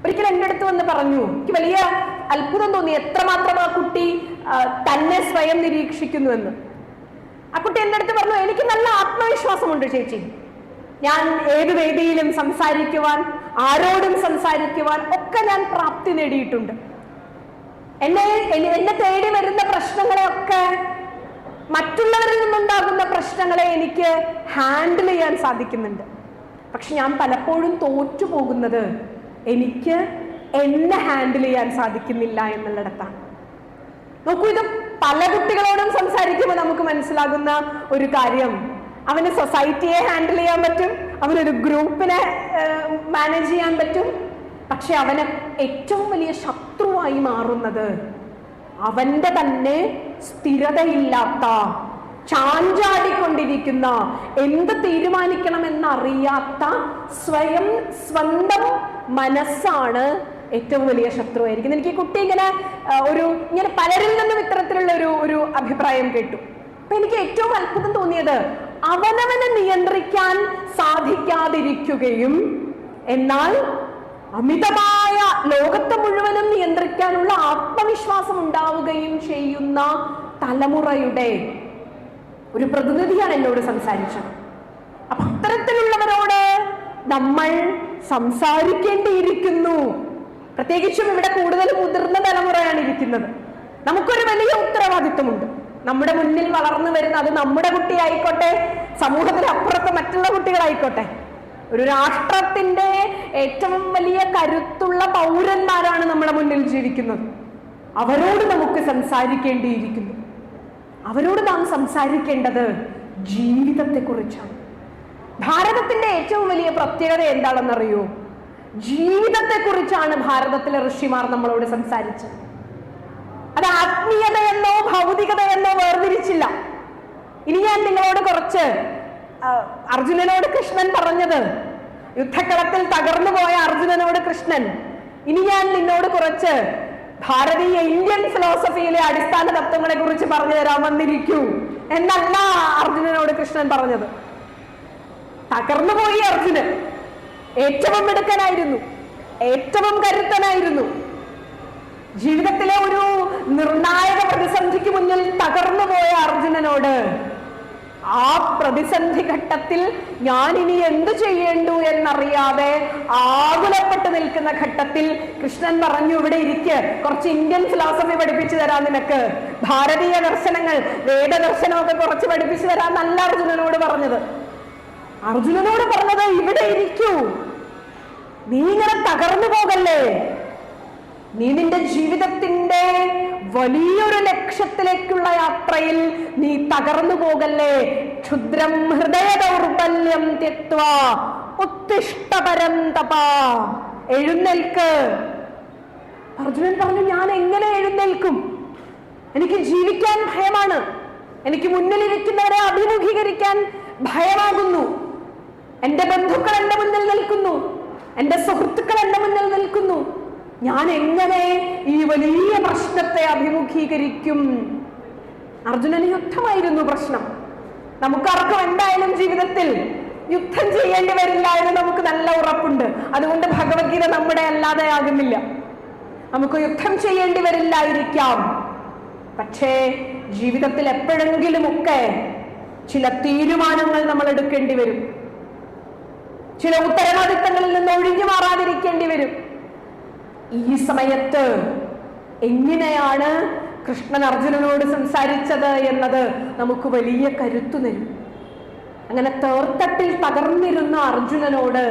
ഒരിക്കലും എൻ്റെ അടുത്ത് വന്ന് പറഞ്ഞു, എനിക്ക് വലിയ അത്ഭുതം തോന്നി എത്രമാത്രം ആ കുട്ടി തന്നെ സ്വയം നിരീക്ഷിക്കുന്നുവെന്ന്. ആ കുട്ടി എൻ്റെ അടുത്ത് പറഞ്ഞു, എനിക്ക് നല്ല ആത്മവിശ്വാസമുണ്ട് ചേച്ചി, ഞാൻ ഏത് വേദിയിലും സംസാരിക്കുവാൻ, ആരോടും സംസാരിക്കുവാൻ ഒക്കെ ഞാൻ പ്രാപ്തി നേടിയിട്ടുണ്ട്. എന്നെ തേടി വരുന്ന പ്രശ്നങ്ങളെയൊക്കെ, മറ്റുള്ളവരിൽ നിന്നുണ്ടാകുന്ന പ്രശ്നങ്ങളെ എനിക്ക് ഹാൻഡിൽ ചെയ്യാൻ സാധിക്കുന്നുണ്ട്. പക്ഷെ ഞാൻ പലപ്പോഴും തോറ്റു പോകുന്നത് എനിക്ക് എന്നെ ഹാൻഡിൽ ചെയ്യാൻ സാധിക്കുന്നില്ല എന്നുള്ളിടത്താണ്. നോക്കൂ, ഇത് പല കുട്ടികളോടും സംസാരിക്കുമ്പോൾ നമുക്ക് മനസ്സിലാകുന്ന ഒരു കാര്യം. അവന് സൊസൈറ്റിയെ ഹാൻഡിൽ ചെയ്യാൻ പറ്റും, അവനൊരു ഗ്രൂപ്പിനെ മാനേജ് ചെയ്യാൻ പറ്റും. പക്ഷെ അവന് ഏറ്റവും വലിയ ശത്രുവായി മാറുന്നത് അവന്റെ തന്നെ സ്ഥിരതയില്ലാത്ത, ചാഞ്ചാടിക്കൊണ്ടിരിക്കുന്ന, എന്ത് തീരുമാനിക്കണമെന്നറിയാത്ത സ്വന്തം മനസ്സാണ് ഏറ്റവും വലിയ ശത്രുവായിരിക്കുന്നത്. എനിക്ക് ഈ കുട്ടി ഇങ്ങനെ പലരിൽ നിന്നും ഇത്തരത്തിലുള്ള ഒരു അഭിപ്രായം കേട്ടു. അപ്പൊ എനിക്ക് ഏറ്റവും അത്ഭുതം തോന്നിയത്, അവനവനെ നിയന്ത്രിക്കാൻ സാധിക്കാതിരിക്കുകയും എന്നാൽ അമിതമായ ലോകത്തെ മുഴുവനും നിയന്ത്രിക്കാനുള്ള ആത്മവിശ്വാസം ഉണ്ടാവുകയും ചെയ്യുന്ന തലമുറയുടെ ഒരു പ്രതിനിധിയാണ് എന്നോട് സംസാരിച്ചത്. അപ്പൊ അത്തരത്തിലുള്ളവരോട് നമ്മൾ സംസാരിക്കേണ്ടിയിരിക്കുന്നു. പ്രത്യേകിച്ചും ഇവിടെ കൂടുതൽ മുതിർന്ന തലമുറയാണ് ഇരിക്കുന്നത്. നമുക്കൊരു വലിയ ഉത്തരവാദിത്വമുണ്ട്. നമ്മുടെ മുന്നിൽ വളർന്നു വരുന്ന, അത് നമ്മുടെ കുട്ടിയായിക്കോട്ടെ, സമൂഹത്തിനപ്പുറത്ത് മറ്റുള്ള കുട്ടികളായിക്കോട്ടെ, ഒരു രാഷ്ട്രത്തിന്റെ ഏറ്റവും വലിയ കരുത്തുള്ള പൗരന്മാരാണ് നമ്മുടെ മുന്നിൽ ജീവിക്കുന്നത്. അവരോട് നമുക്ക് സംസാരിക്കേണ്ടിയിരിക്കുന്നു. അവരോട് നാം സംസാരിക്കേണ്ടത് ജീവിതത്തെക്കുറിച്ചാണ്. ഭാരതത്തിന്റെ ഏറ്റവും വലിയ പ്രത്യേകത എന്താണെന്നറിയോ? ജീവിതത്തെക്കുറിച്ചാണ് ഭാരതത്തിലെ ഋഷിമാർ നമ്മളോട് സംസാരിച്ചത്. അത് ആത്മീയതയെന്നോ ഭൗതികതയെന്നോ വേർതിരിച്ചില്ല. ഇനി ഞാൻ നിങ്ങളോട് കുറച്ച് അർജുനനോട് കൃഷ്ണൻ പറഞ്ഞത്, യുദ്ധക്കളത്തിൽ തകർന്നു പോയ അർജുനനോട് കൃഷ്ണൻ, ഇനി ഞാൻ നിന്നോട് കുറച്ച് ഭാരതീയ ഇന്ത്യൻ ഫിലോസഫിയിലെ അടിസ്ഥാന തത്വങ്ങളെ കുറിച്ച് പറഞ്ഞു തരാൻ വന്നിരിക്കൂ എന്നല്ല അർജുനനോട് കൃഷ്ണൻ പറഞ്ഞത്. തകർന്നുപോയി അർജുനൻ. ഏറ്റവും മിടുക്കനായിരുന്നു, ഏറ്റവും കരുത്തനായിരുന്നു. ജീവിതത്തിലെ ഒരു നിർണായക പ്രതിസന്ധിക്ക് മുന്നിൽ തകർന്നുപോയ അർജുനനോട് ആ പ്രതിസന്ധി ഘട്ടത്തിൽ ഞാൻ ഇനി എന്തു ചെയ്യേണ്ടു എന്നറിയാതെ ആകുലപ്പെട്ട് നിൽക്കുന്ന ഘട്ടത്തിൽ കൃഷ്ണൻ പറഞ്ഞു, ഇവിടെ ഇരിക്ക്, കുറച്ച് ഇന്ത്യൻ ഫിലോസഫി പഠിപ്പിച്ചു തരാം നിനക്ക്, ഭാരതീയ ദർശനങ്ങൾ, വേദദർശനമൊക്കെ കുറച്ച് പഠിപ്പിച്ചു തരാം നല്ല അർജുനനോട് പറഞ്ഞത്. അർജുനനോട് പറഞ്ഞത്, ഇവിടെ ഇരിക്കൂ, നീ ഇങ്ങനെ തകർന്നു പോകല്ലേ, നീ നിന്റെ ജീവിതത്തിന്റെ വലിയൊരു ലക്ഷ്യത്തിലേക്കുള്ള യാത്രയിൽ നീ തകർന്നു പോകല്ലേ. ക്ഷുദ്രം ഹൃദയ ദൗർബല്യം ത്യക്ത്വാ ഉത്തിഷ്ഠ പരന്തപ. എഴുന്നേൽക്ക്. അർജുനൻ പറഞ്ഞു, ഞാൻ എങ്ങനെ എഴുന്നേൽക്കും? എനിക്ക് ജീവിക്കാൻ ഭയമാണ്, എനിക്ക് മുന്നിലിരിക്കുന്നവരെ അഭിമുഖീകരിക്കാൻ ഭയമാകുന്നു. എന്റെ ബന്ധുക്കൾ എന്റെ മുന്നിൽ നിൽക്കുന്നു, എന്റെ സുഹൃത്തുക്കൾ എന്റെ മുന്നിൽ നിൽക്കുന്നു. ഞാൻ എങ്ങനെ ഈ വലിയ പ്രശ്നത്തെ അഭിമുഖീകരിക്കും? അർജുനന് യുദ്ധമായിരുന്നു പ്രശ്നം. നമുക്കാർക്കും എന്തായാലും ജീവിതത്തിൽ യുദ്ധം ചെയ്യേണ്ടി വരില്ല എന്ന് നമുക്ക് നല്ല ഉറപ്പുണ്ട്. അതുകൊണ്ട് ഭഗവത്ഗീത നമ്മുടെ അല്ലാതെ ആകുന്നില്ല. നമുക്ക് യുദ്ധം ചെയ്യേണ്ടി വരില്ലായിരിക്കാം, പക്ഷേ ജീവിതത്തിൽ എപ്പോഴെങ്കിലുമൊക്കെ ചില തീരുമാനങ്ങൾ നമ്മൾ എടുക്കേണ്ടി വരും. ചില ഉത്തരവാദിത്തങ്ങളിൽ നിന്ന് ഒഴിഞ്ഞു മാറാതിരിക്കേണ്ടി വരും. ഈ സമയത്ത് എങ്ങനെയാണ് കൃഷ്ണൻ അർജുനനോട് സംസാരിച്ചത് എന്നത് നമുക്ക് വലിയ കരുത്തു തരും. അങ്ങനെ തേർത്തട്ടിൽ തകർന്നിരുന്ന അർജുനനോട്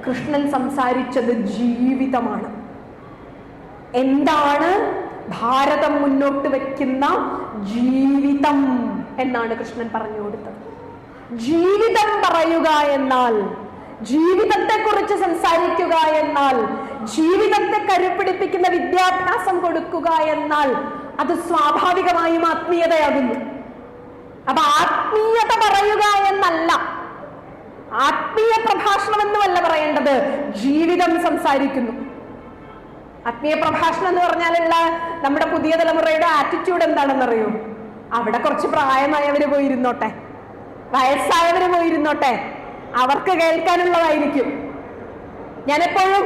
കൃഷ്ണൻ സംസാരിച്ചത് ജീവിതമാണ്. എന്താണ് ഭാരതം മുന്നോട്ട് വെക്കുന്ന ജീവിതം എന്നാണ് കൃഷ്ണൻ പറഞ്ഞു കൊടുത്തത്. ജീവിതം പറയുക എന്നാൽ, ജീവിതത്തെ കുറിച്ച് സംസാരിക്കുക എന്നാൽ, ജീവിതത്തെ കരുപിടിപ്പിക്കുന്ന വിദ്യാഭ്യാസം കൊടുക്കുക എന്നാൽ അത് സ്വാഭാവികമായും ആത്മീയതയാകുന്നു. അപ്പൊ ആത്മീയത പറയുക എന്നല്ല, ആത്മീയ പ്രഭാഷണം എന്നുമല്ല പറയേണ്ടത്, ജീവിതം സംസാരിക്കുന്നു. ആത്മീയ പ്രഭാഷണം എന്ന് പറഞ്ഞാലുള്ള നമ്മുടെ പുതിയ തലമുറയുടെ ആറ്റിറ്റ്യൂഡ് എന്താണെന്നറിയോ? അവിടെ കുറച്ച് പ്രായമായവര് പോയിരുന്നോട്ടെ, വയസ്സായവര് പോയിരുന്നോട്ടെ, അവർക്ക് കേൾക്കാനുള്ളതായിരിക്കും. ഞാനെപ്പോഴും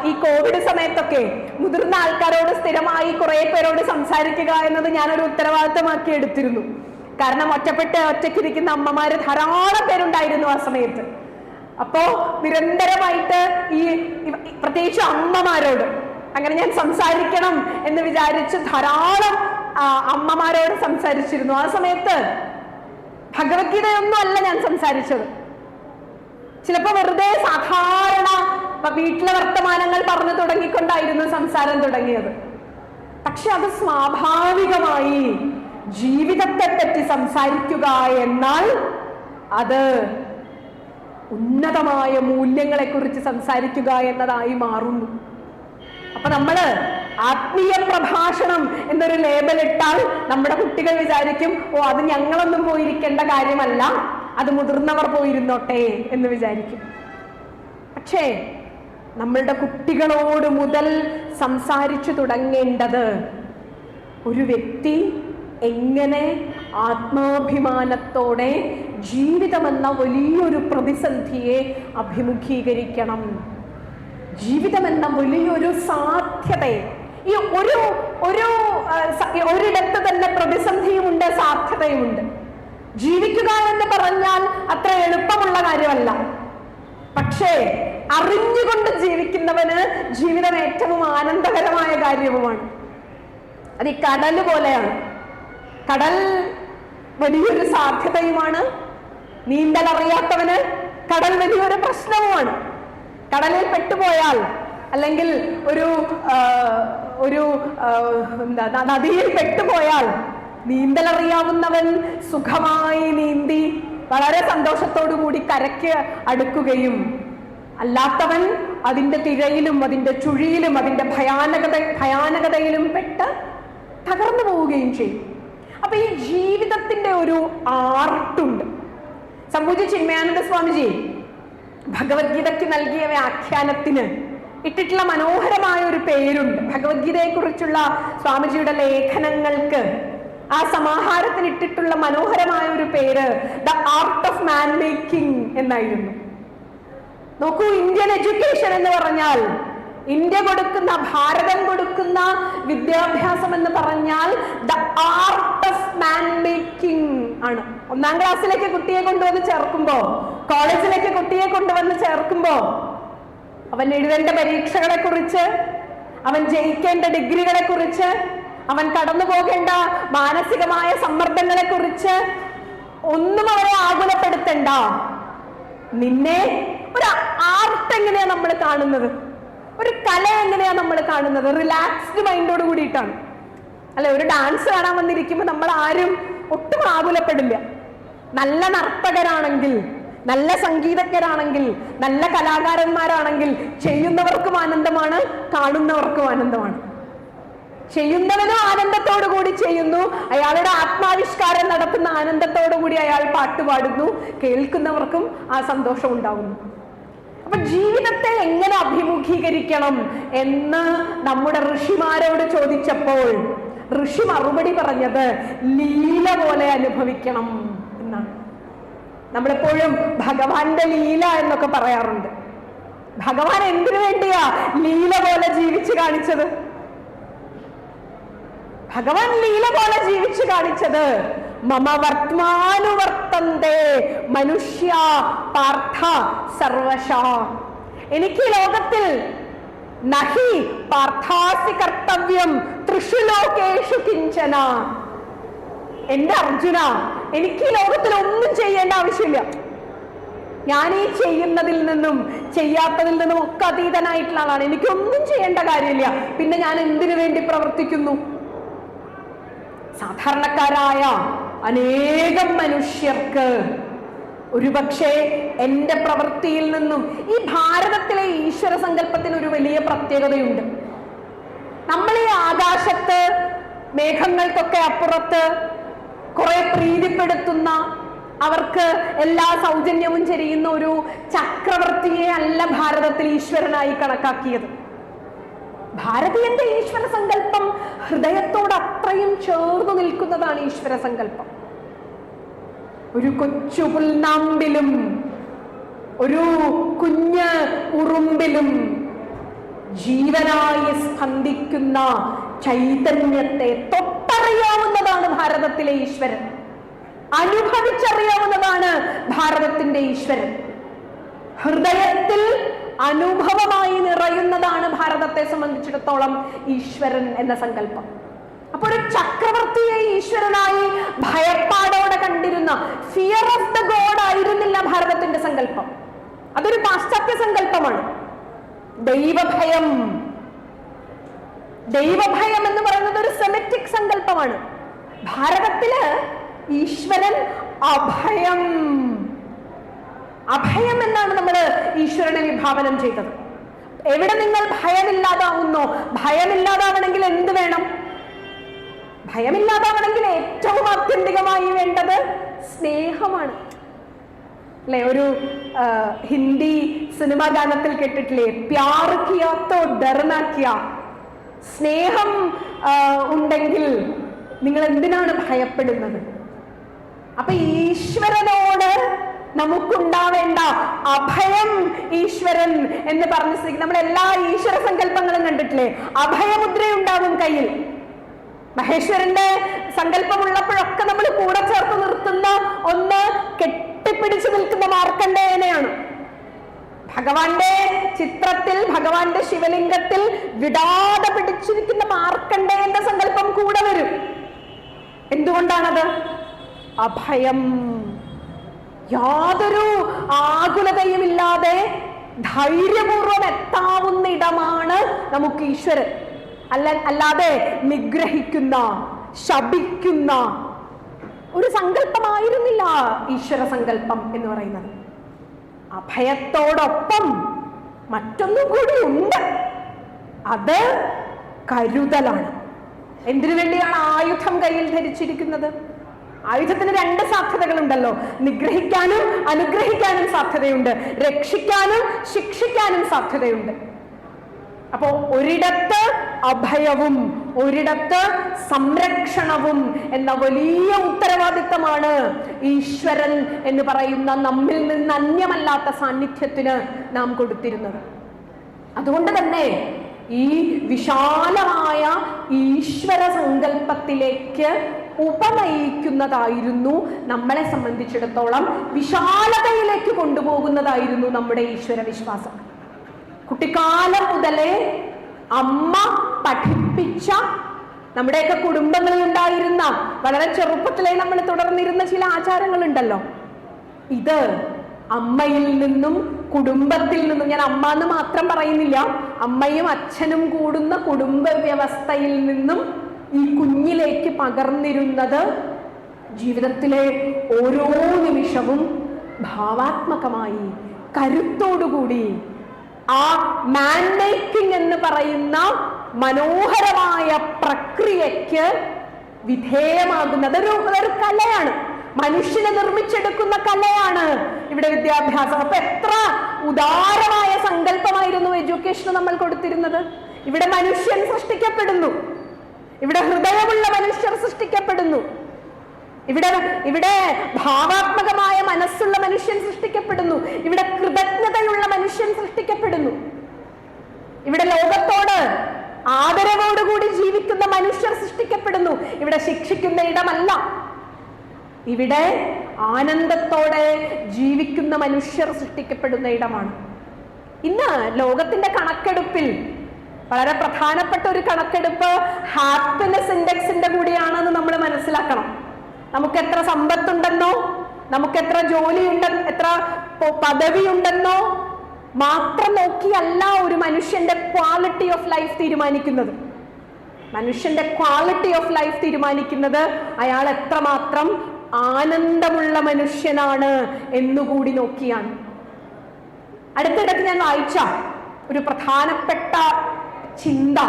ഈ കോവിഡ് സമയത്തൊക്കെ മുതിർന്ന ആൾക്കാരോട് സ്ഥിരമായി കുറെ പേരോട് സംസാരിക്കുക എന്നത് ഞാനൊരു ഉത്തരവാദിത്തമാക്കി എടുത്തിരുന്നു. കാരണം ഒറ്റയ്ക്കിരിക്കുന്ന അമ്മമാര് ധാരാളം പേരുണ്ടായിരുന്നു ആ സമയത്ത്. അപ്പോ നിരന്തരമായിട്ട് ഈ പ്രത്യേകിച്ച് അമ്മമാരോട് അങ്ങനെ ഞാൻ സംസാരിക്കണം എന്ന് വിചാരിച്ച് ധാരാളം അമ്മമാരോട് സംസാരിച്ചിരുന്നു. ആ സമയത്ത് ഭഗവത്ഗീതയൊന്നും അല്ല ഞാൻ സംസാരിച്ചത്. ചിലപ്പോ വെറുതെ സാധാരണ വീട്ടിലെ വർത്തമാനങ്ങൾ പറഞ്ഞു തുടങ്ങിക്കൊണ്ടായിരുന്നു സംസാരം തുടങ്ങിയത്. പക്ഷെ അത് സ്വാഭാവികമായി ജീവിതത്തെ പറ്റി സംസാരിക്കുക എന്നാൽ അത് ഉന്നതമായ മൂല്യങ്ങളെ കുറിച്ച് സംസാരിക്കുക എന്നതായി മാറുന്നു. അപ്പൊ നമ്മള് ആത്മീയ പ്രഭാഷണം എന്നൊരു ലേബൽ ഇട്ടാൽ നമ്മുടെ കുട്ടികൾ വിചാരിക്കും, ഓ അത് ഞങ്ങളൊന്നും പോയിരിക്കേണ്ട കാര്യമല്ല, അത് മുതിർന്നവർ പോയിരുന്നോട്ടെ എന്ന് വിചാരിക്കും. പക്ഷേ നമ്മളുടെ കുട്ടികളോട് മുതൽ സംസാരിച്ചു തുടങ്ങേണ്ടത് ഒരു വ്യക്തി എങ്ങനെ ആത്മാഭിമാനത്തോടെ ജീവിതമെന്ന വലിയൊരു പ്രതിസന്ധിയെ അഭിമുഖീകരിക്കണം, ജീവിതമെന്ന വലിയൊരു സാധ്യതയെ. ഈ ഒരിടത്ത് തന്നെ പ്രതിസന്ധിയുമുണ്ട്, സാധ്യതയുമുണ്ട്. ജീവിക്കുക എന്ന് പറഞ്ഞാൽ അത്ര എളുപ്പമുള്ള കാര്യമല്ല. പക്ഷേ അറിഞ്ഞുകൊണ്ട് ജീവിക്കുന്നവന് ജീവിതം ഏറ്റവും ആനന്ദകരമായ കാര്യവുമാണ്. അത് ഈ കടല് പോലെയാണ്. കടൽ വലിയൊരു സാധ്യതയുമാണ്. നീന്തൽ അറിയാത്തവന് കടൽ വലിയൊരു പ്രശ്നവുമാണ്. കടലിൽ പെട്ടുപോയാൽ അല്ലെങ്കിൽ ഒരു നദിയിൽ പെട്ടുപോയാൽ നീന്തൽ അറിയാവുന്നവൻ സുഖമായി നീന്തി വളരെ സന്തോഷത്തോടു കൂടി കരയ്ക്ക് അടുക്കുകയും അല്ലാത്തവൻ അതിന്റെ തിരയിലും അതിന്റെ ചുഴിയിലും അതിന്റെ ഭയാനകതയിലും പെട്ട് തകർന്നു പോവുകയും ചെയ്യും. അപ്പൊ ഈ ജീവിതത്തിന്റെ ഒരു ആർട്ടുണ്ട്. സംപൂജ്യ ചിന്മയാനന്ദ സ്വാമിജി ഭഗവത്ഗീതയ്ക്ക് നൽകിയ വ്യാഖ്യാനത്തിന് ഇട്ടിട്ടുള്ള മനോഹരമായ ഒരു പേരുണ്ട്. ഭഗവത്ഗീതയെ കുറിച്ചുള്ള സ്വാമിജിയുടെ ലേഖനങ്ങൾക്ക് ആ സമാഹാരത്തിന് ഇട്ടിട്ടുള്ള മനോഹരമായ ഒരു പേര് the art of man making എന്നായിരുന്നു. നോക്കൂ, ഇന്ത്യൻ എഡ്യൂക്കേഷൻ എന്ന് പറഞ്ഞാൽ, ഇന്ത്യ കൊടുക്കുന്ന, ഭാരതം കൊടുക്കുന്ന വിദ്യാഭ്യാസം എന്ന് പറഞ്ഞാൽ the art of man making ആണ്. 1ാം ക്ലാസ്സിലേക്ക് കുട്ടിയെ കൊണ്ടുവന്ന് ചേർക്കുമ്പോ, കോളേജിലേക്ക് കുട്ടിയെ കൊണ്ടുവന്ന് ചേർക്കുമ്പോ അവൻ എഴുതേണ്ട പരീക്ഷകളെ കുറിച്ച്, അവൻ ജയിക്കേണ്ട ഡിഗ്രികളെ കുറിച്ച്, അവൻ കടന്നു പോകേണ്ട മാനസികമായ സമ്മർദ്ദങ്ങളെ കുറിച്ച് ഒന്നും അവരെ ആകുലപ്പെടുത്തണ്ട. നിന്നെ ഒരു ആർട്ട് എങ്ങനെയാ നമ്മൾ കാണുന്നത്, ഒരു കല എങ്ങനെയാ നമ്മൾ കാണുന്നത്? റിലാക്സ്ഡ് മൈൻഡോട് കൂടിയിട്ടാണ് അല്ലെ? ഒരു ഡാൻസ് കാണാൻ വന്നിരിക്കുമ്പോൾ നമ്മൾ ആരും ഒട്ടും ആകുലപ്പെടില്ല. നല്ല നർത്തകരാണെങ്കിൽ, നല്ല സംഗീതജ്ഞരാണെങ്കിൽ, നല്ല കലാകാരന്മാരാണെങ്കിൽ ചെയ്യുന്നവർക്കും ആനന്ദമാണ്, കാണുന്നവർക്കും ആനന്ദമാണ്. ചെയ്യുന്നവനും ആനന്ദത്തോടു കൂടി ചെയ്യുന്നു, അയാളുടെ ആത്മാവിഷ്കാരം നടത്തുന്ന ആനന്ദത്തോടു കൂടി അയാൾ പാട്ടുപാടുന്നു, കേൾക്കുന്നവർക്കും ആ സന്തോഷം ഉണ്ടാവുന്നു. അപ്പൊ ജീവിതത്തെ എങ്ങനെ അഭിമുഖീകരിക്കണം എന്ന് നമ്മുടെ ഋഷിമാരോട് ചോദിച്ചപ്പോൾ ഋഷി മറുപടി പറഞ്ഞത് ലീല പോലെ അനുഭവിക്കണം എന്നാണ്. നമ്മളെപ്പോഴും ഭഗവാന്റെ ലീല എന്നൊക്കെ പറയാറുണ്ട്. ഭഗവാൻ എന്തിനു വേണ്ടിയാ ലീല പോലെ ജീവിച്ചു കാണിച്ചത്? ഭഗവാൻ ലീല പോലെ ജീവിച്ചു കാണിച്ചത് മമ വർത്തമാനുവർത്തന്തേ മനുഷ്യ പാർത്ഥ സർവശ. എനിക്ക് ലോകത്തിൽ നഹി പാർത്ഥാസി കർത്തവ്യം തൃഷു ലോകേഷു കിഞ്ചന. എന്റെ അർജുന, എനിക്ക് ഈ ലോകത്തിൽ ഒന്നും ചെയ്യേണ്ട ആവശ്യമില്ല. ഞാൻ ഈ ചെയ്യുന്നതിൽ നിന്നും ചെയ്യാത്തതിൽ നിന്നും ഒക്കെ അതീതനായിട്ടുള്ള ആളാണ്. എനിക്കൊന്നും ചെയ്യേണ്ട കാര്യമില്ല. പിന്നെ ഞാൻ എന്തിനു വേണ്ടി പ്രവർത്തിക്കുന്നു? സാധാരണക്കാരായ അനേകം മനുഷ്യർക്ക് ഒരുപക്ഷെ എൻ്റെ പ്രവൃത്തിയിൽ നിന്നും, ഈ ഭാരതത്തിലെ ഈശ്വര സങ്കല്പത്തിന് ഒരു വലിയ പ്രത്യേകതയുണ്ട്. നമ്മൾ ഈ ആകാശത്ത് മേഘങ്ങൾക്കൊക്കെ അപ്പുറത്ത് കുറെ പ്രീതിപ്പെടുത്തുന്ന, അവർക്ക് എല്ലാ സൗജന്യവും ചെരിയുന്ന ഒരു ചക്രവർത്തിയെ അല്ല ഭാരതത്തിൽ ഈശ്വരനായി കണക്കാക്കിയത്. ഭാരതീയന്റെ ഈശ്വര സങ്കല്പം ഹൃദയത്തോട് അത്രയും ചേർന്നു നിൽക്കുന്നതാണ്. ഈശ്വര സങ്കല്പം ഒരു കൊച്ചു പുൽനാമ്പിലും ഒരു കുഞ്ഞ് ഉറുമ്പിലും ജീവനായി സ്പന്ദിക്കുന്ന ചൈതന്യത്തെ തൊട്ടറിയാവുന്നതാണ് ഭാരതത്തിലെ ഈശ്വരൻ. അനുഭവിച്ചറിയാവുന്നതാണ് ഭാരതത്തിന്റെ ഈശ്വരൻ. ഹൃദയത്തിൽ അനുഭവമായി നിറയുന്നതാണ് ഭാരതത്തെ സംബന്ധിച്ചിടത്തോളം ഈശ്വരൻ എന്ന സങ്കല്പം. അപ്പൊ ഒരു ചക്രവർത്തിയെ ഈശ്വരനായി ഭയപ്പാടോടെ കണ്ടിരുന്ന, ഫിയർ ഓഫ് ദ ഗോഡ് ആയിരുന്നില്ല ഭാരതത്തിന്റെ സങ്കല്പം. അതൊരു പാശ്ചാത്യ സങ്കല്പമാണ്. ദൈവഭയം, ദൈവഭയം എന്ന് പറയുന്നത് ഒരു സെമിറ്റിക് സങ്കല്പമാണ്. ഭാരതത്തില് ഈശ്വരൻ അഭയം, അഭയം എന്നാണ് നമ്മൾ ഈശ്വരനെ വിഭാവനം ചെയ്തത്. എവിടെ നിങ്ങൾ ഭയമില്ലാതാവുന്നോ, ഭയമില്ലാതാവണമെങ്കിൽ എന്ത് വേണം? ഭയമില്ലാതാവണമെങ്കിൽ ഏറ്റവും ആത്യന്തികമായി വേണ്ടത് സ്നേഹമാണ് അല്ലെ? ഒരു ഹിന്ദി സിനിമാ ഗാനത്തിൽ കേട്ടിട്ടില്ലേ, പ്യാർ കിയാ തോ ഡർനാ ക്യാ. സ്നേഹം ഉണ്ടെങ്കിൽ നിങ്ങൾ എന്തിനാണ് ഭയപ്പെടുന്നത്? അപ്പൊ ഈശ്വരനോട് നമുക്കുണ്ടാവേണ്ട അഭയം ഈശ്വരൻ എന്ന് പറഞ്ഞ സ്ഥിതിക്ക് നമ്മൾ എല്ലാ ഈശ്വര സങ്കല്പങ്ങളും കണ്ടിട്ടില്ലേ, അഭയമുദ്രയുണ്ടാകും കയ്യിൽ. മഹേശ്വരന്റെ സങ്കല്പമുള്ളപ്പോഴൊക്കെ നമ്മൾ കൂടെ ചേർത്ത് നിർത്തുന്ന ഒന്ന് കെട്ടിപ്പിടിച്ചു നിൽക്കുന്ന മാർക്കണ്ഡേയനെയാണ്. ഭഗവാന്റെ ചിത്രത്തിൽ, ഭഗവാന്റെ ശിവലിംഗത്തിൽ വിടാതെ പിടിച്ചിരിക്കുന്ന മാർക്കണ്ഡേയന്റെ സങ്കല്പം കൂടെ വരും. എന്തുകൊണ്ടാണത്? അഭയം. യാതൊരു ആകുലതയുമില്ലാതെ ധൈര്യപൂർവം എത്താവുന്ന ഇടമാണ് നമുക്ക് ഈശ്വരൻ. അല്ലാതെ നിഗ്രഹിക്കുന്ന, ശപിക്കുന്ന ഒരു സങ്കല്പമായിരുന്നില്ല ഈശ്വര സങ്കല്പം എന്ന് പറയുന്നത്. അഭയത്തോടൊപ്പം മറ്റൊന്നും കൂടി ഉണ്ട്, അത് കരുതലാണ്. എന്തിനു വേണ്ടിയാണ് ആയുധം കയ്യിൽ ധരിച്ചിരിക്കുന്നത്? ആയുധത്തിന് രണ്ട് സാധ്യതകളുണ്ടല്ലോ, നിഗ്രഹിക്കാനും അനുഗ്രഹിക്കാനും സാധ്യതയുണ്ട്, രക്ഷിക്കാനും ശിക്ഷിക്കാനും സാധ്യതയുണ്ട്. അപ്പോ ഒരിടത്ത് അഭയവും ഒരിടത്ത് സംരക്ഷണവും എന്ന വലിയ ഉത്തരവാദിത്തമാണ് ഈശ്വരൻ എന്ന് പറയുന്ന നമ്മിൽ നിന്ന് അന്യമല്ലാത്ത സാന്നിധ്യത്തിന് നാം കൊടുത്തിരുന്നത്. അതുകൊണ്ട് തന്നെ ഈ വിശാലമായ ഈശ്വര സങ്കല്പത്തിലേക്ക് ഉപനയിക്കുന്നതായിരുന്നു, നമ്മളെ സംബന്ധിച്ചിടത്തോളം വിശാലതയിലേക്ക് കൊണ്ടുപോകുന്നതായിരുന്നു നമ്മുടെ ഈശ്വര വിശ്വാസം. കുട്ടിക്കാലം മുതലേ അമ്മ പഠിപ്പിച്ച, നമ്മുടെയൊക്കെ കുടുംബങ്ങളിൽ ഉണ്ടായിരുന്ന, വളരെ ചെറുപ്പത്തിലേ നമ്മൾ തുടർന്നിരുന്ന ചില ആചാരങ്ങളുണ്ടല്ലോ. ഇത് അമ്മയിൽ നിന്നും കുടുംബത്തിൽ നിന്നും, ഞാൻ അമ്മ എന്ന് മാത്രം പറയുന്നില്ല, അമ്മയും അച്ഛനും കൂടുന്ന കുടുംബ വ്യവസ്ഥയിൽ നിന്നും ഈ കുഞ്ഞിലേക്ക് പകർന്നിരുന്നത് ജീവിതത്തിലെ ഓരോ നിമിഷവും ഭാവാത്മകമായി കരുത്തോടുകൂടി ആ മാൻ മേക്കിംഗ് എന്ന് പറയുന്ന മനോഹരമായ പ്രക്രിയയ്ക്ക് വിധേയമാകുന്നത് ഒരു കലയാണ്, മനുഷ്യനെ നിർമ്മിച്ചെടുക്കുന്ന കലയാണ് ഇവിടെ വിദ്യാഭ്യാസം. അപ്പൊ എത്ര ഉദാരമായ സങ്കല്പമായിരുന്നു എഡ്യൂക്കേഷന് നമ്മൾ കൊടുത്തിരുന്നത്. ഇവിടെ മനുഷ്യൻ സൃഷ്ടിക്കപ്പെടുന്നു, ഇവിടെ ഹൃദയമുള്ള മനുഷ്യർ സൃഷ്ടിക്കപ്പെടുന്നു, ഇവിടെ ഭാവാത്മകമായ മനസ്സുള്ള മനുഷ്യൻ സൃഷ്ടിക്കപ്പെടുന്നു, ഇവിടെ കൃതജ്ഞതയുള്ള മനുഷ്യൻ സൃഷ്ടിക്കപ്പെടുന്നു, ഇവിടെ ലോകത്തോട് ആദരവോടുകൂടി ജീവിക്കുന്ന മനുഷ്യർ സൃഷ്ടിക്കപ്പെടുന്നു. ഇവിടെ ശിക്ഷിക്കുന്ന ഇടമല്ല, ഇവിടെ ആനന്ദത്തോടെ ജീവിക്കുന്ന മനുഷ്യർ സൃഷ്ടിക്കപ്പെടുന്ന ഇടമാണ്. ഇന്ന് ലോകത്തിന്റെ കണക്കെടുപ്പിൽ വളരെ പ്രധാനപ്പെട്ട ഒരു കണക്കെടുപ്പ് ഹാപ്പിനെസ് ഇൻഡെക്സിന്റെ കൂടിയാണെന്ന് നമ്മൾ മനസ്സിലാക്കണം. നമുക്ക് എത്ര സമ്പത്തുണ്ടെന്നോ, നമുക്ക് എത്ര ജോലിയുണ്ടെന്നോ, എത്ര പദവി ഉണ്ടെന്നോ മാത്രം നോക്കിയല്ല ഒരു മനുഷ്യന്റെ ക്വാളിറ്റി ഓഫ് ലൈഫ് തീരുമാനിക്കുന്നത്. മനുഷ്യന്റെ ക്വാളിറ്റി ഓഫ് ലൈഫ് തീരുമാനിക്കുന്നത് അയാൾ എത്രമാത്രം ആനന്ദമുള്ള മനുഷ്യനാണ് എന്നുകൂടി നോക്കിയാണ്. അടുത്തിടയ്ക്ക് ഞാൻ വായിച്ച ഒരു പ്രധാനപ്പെട്ട ചിന്ത,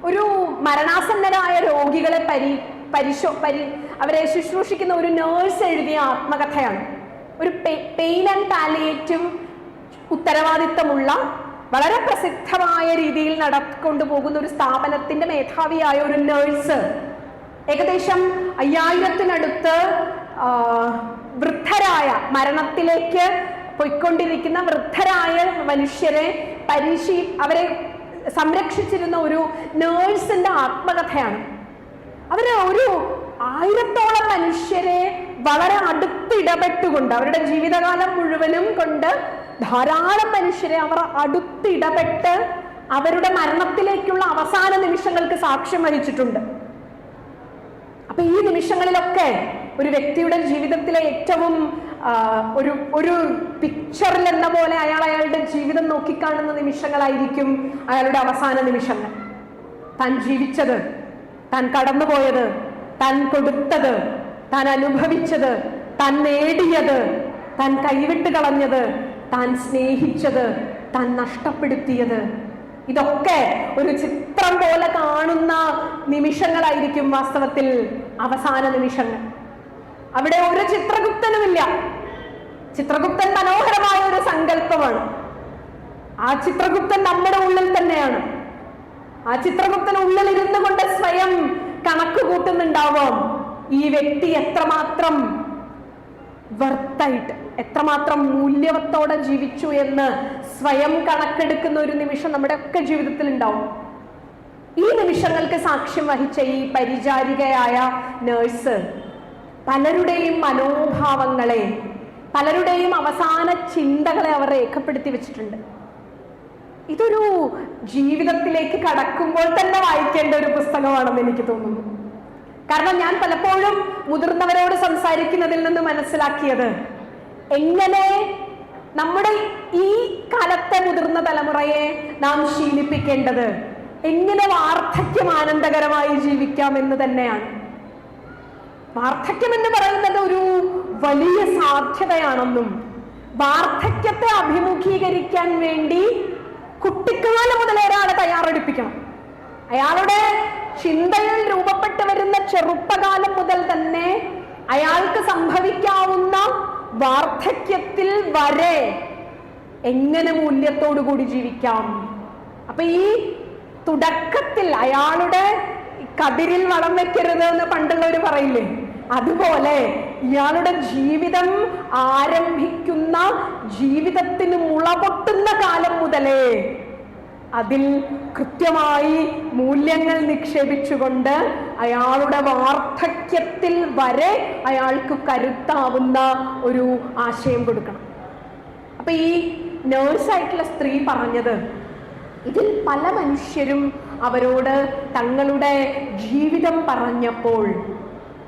ഒരു മരണാസന്നരായ രോഗികളെ അവരെ ശുശ്രൂഷിക്കുന്ന ഒരു നേഴ്സ് എഴുതിയ ആത്മകഥയാണ്. ഒരു പെയിൻ ആൻഡ് പാലിയേറ്റീവ് ഉത്തരവാദിത്തമുള്ള, വളരെ പ്രസിദ്ധമായ രീതിയിൽ നടക്കൊണ്ടുപോകുന്ന ഒരു സ്ഥാപനത്തിന്റെ മേധാവിയായ ഒരു നേഴ്സ് ഏകദേശം 5000-നടുത്ത് വൃദ്ധരായ, മരണത്തിലേക്ക് പോയിക്കൊണ്ടിരിക്കുന്ന വൃദ്ധരായ മനുഷ്യരെ അവരെ സംരക്ഷിച്ചിരുന്ന ഒരു നേഴ്സിന്റെ ആത്മകഥയാണ്. അവര് ഒരു 1000-ഓളം മനുഷ്യരെ വളരെ അടുത്തിടപെട്ടുകൊണ്ട്, അവരുടെ ജീവിതകാലം മുഴുവനും കൊണ്ട് ധാരാളം മനുഷ്യരെ അവർ അടുത്തിടപെട്ട് അവരുടെ മരണത്തിലേക്കുള്ള അവസാന നിമിഷങ്ങൾക്ക് സാക്ഷ്യം വഹിച്ചിട്ടുണ്ട്. അപ്പൊ ഈ നിമിഷങ്ങളിലൊക്കെ ഒരു വ്യക്തിയുടെ ജീവിതത്തിലെ ഏറ്റവും ഒരു പിക്ചറിൽ എന്ന പോലെ അയാളുടെ ജീവിതം നോക്കിക്കാണുന്ന നിമിഷങ്ങളായിരിക്കും അയാളുടെ അവസാന നിമിഷങ്ങൾ. താൻ ജീവിച്ചത്, താൻ കടന്നുപോയത്, താൻ കൊടുത്തത്, താൻ അനുഭവിച്ചത്, താൻ നേടിയത്, താൻ കൈവിട്ട് കളഞ്ഞത്, താൻ സ്നേഹിച്ചത്, താൻ നഷ്ടപ്പെടുത്തിയത്, ഇതൊക്കെ ഒരു ചിത്രം പോലെ കാണുന്ന നിമിഷങ്ങളായിരിക്കും വാസ്തവത്തിൽ അവസാന നിമിഷങ്ങൾ. അവിടെ ഒരു ചിത്രഗുപ്തനുമില്ല. ചിത്രഗുപ്തൻ മനോഹരമായ ഒരു സങ്കല്പമാണ്. ആ ചിത്രഗുപ്തൻ നമ്മുടെ ഉള്ളിൽ തന്നെയാണ്. ആ ചിത്രഗുപ്തൻ ഉള്ളിൽ ഇരുന്നു കൊണ്ട് സ്വയം കണക്ക് കൂട്ടുന്നുണ്ടാവാം, ഈ വ്യക്തി എത്രമാത്രം വർത്തായിട്ട്, എത്രമാത്രം മൂല്യവത്തോടെ ജീവിച്ചു എന്ന് സ്വയം കണക്കെടുക്കുന്ന ഒരു നിമിഷം നമ്മുടെ ഒക്കെ ജീവിതത്തിൽ ഉണ്ടാവും. ഈ നിമിഷങ്ങൾക്ക് സാക്ഷ്യം വഹിച്ച ഈ പരിചാരികയായ നേഴ്സ് പലരുടെയും മനോഭാവങ്ങളെ, പലരുടെയും അവസാന ചിന്തകളെ അവർ രേഖപ്പെടുത്തി വെച്ചിട്ടുണ്ട്. ഇതൊരു ജീവിതത്തിലേക്ക് കടക്കുമ്പോൾ തന്നെ വായിക്കേണ്ട ഒരു പുസ്തകമാണെന്ന് എനിക്ക് തോന്നുന്നു. കാരണം ഞാൻ പലപ്പോഴും മുതിർന്നവരോട് സംസാരിക്കുന്നതിൽ നിന്ന് മനസ്സിലാക്കിയത്, എങ്ങനെ നമ്മുടെ ഈ കാലത്തെ മുതിർന്ന തലമുറയെ നാം ശീലിപ്പിക്കേണ്ടത്, എങ്ങനെ വാർദ്ധക്യം ആനന്ദകരമായി ജീവിക്കാം എന്ന് തന്നെയാണ്. വാർദ്ധക്യം എന്ന് പറയുന്നത് ഒരു വലിയ സാധ്യതയാണെന്നും വാർദ്ധക്യത്തെ അഭിമുഖീകരിക്കാൻ വേണ്ടി കുട്ടിക്കാലം മുതൽ ഒരാളെ തയ്യാറെടുപ്പിക്കണം. അയാളുടെ ചിന്തയിൽ രൂപപ്പെട്ടു വരുന്ന ചെറുപ്പകാലം മുതൽ തന്നെ അയാൾക്ക് സംഭവിക്കാവുന്ന വാർദ്ധക്യത്തിൽ വരെ എങ്ങനെ മൂല്യത്തോടു കൂടി ജീവിക്കാം, അപ്പൊ ഈ തുടക്കത്തിൽ അയാളുടെ കതിരിൽ വളം വെക്കരുത് എന്ന് പണ്ടുള്ളവർ പറയില്ലേ, അതുപോലെ ഇയാളുടെ ജീവിതം ആരംഭിക്കുന്ന, ജീവിതത്തിന് മുളപൊട്ടുന്ന കാലം മുതലേ അതിൽ കൃത്യമായി മൂല്യങ്ങൾ നിക്ഷേപിച്ചുകൊണ്ട് അയാളുടെ വാർദ്ധക്യത്തിൽ വരെ അയാൾക്ക് കരുത്താവുന്ന ഒരു ആശയം കൊടുക്കണം. അപ്പൊ ഈ നേഴ്സായിട്ടുള്ള സ്ത്രീ പറഞ്ഞത്, ഇതിൽ പല മനുഷ്യരും അവരോട് തങ്ങളുടെ ജീവിതം പറഞ്ഞപ്പോൾ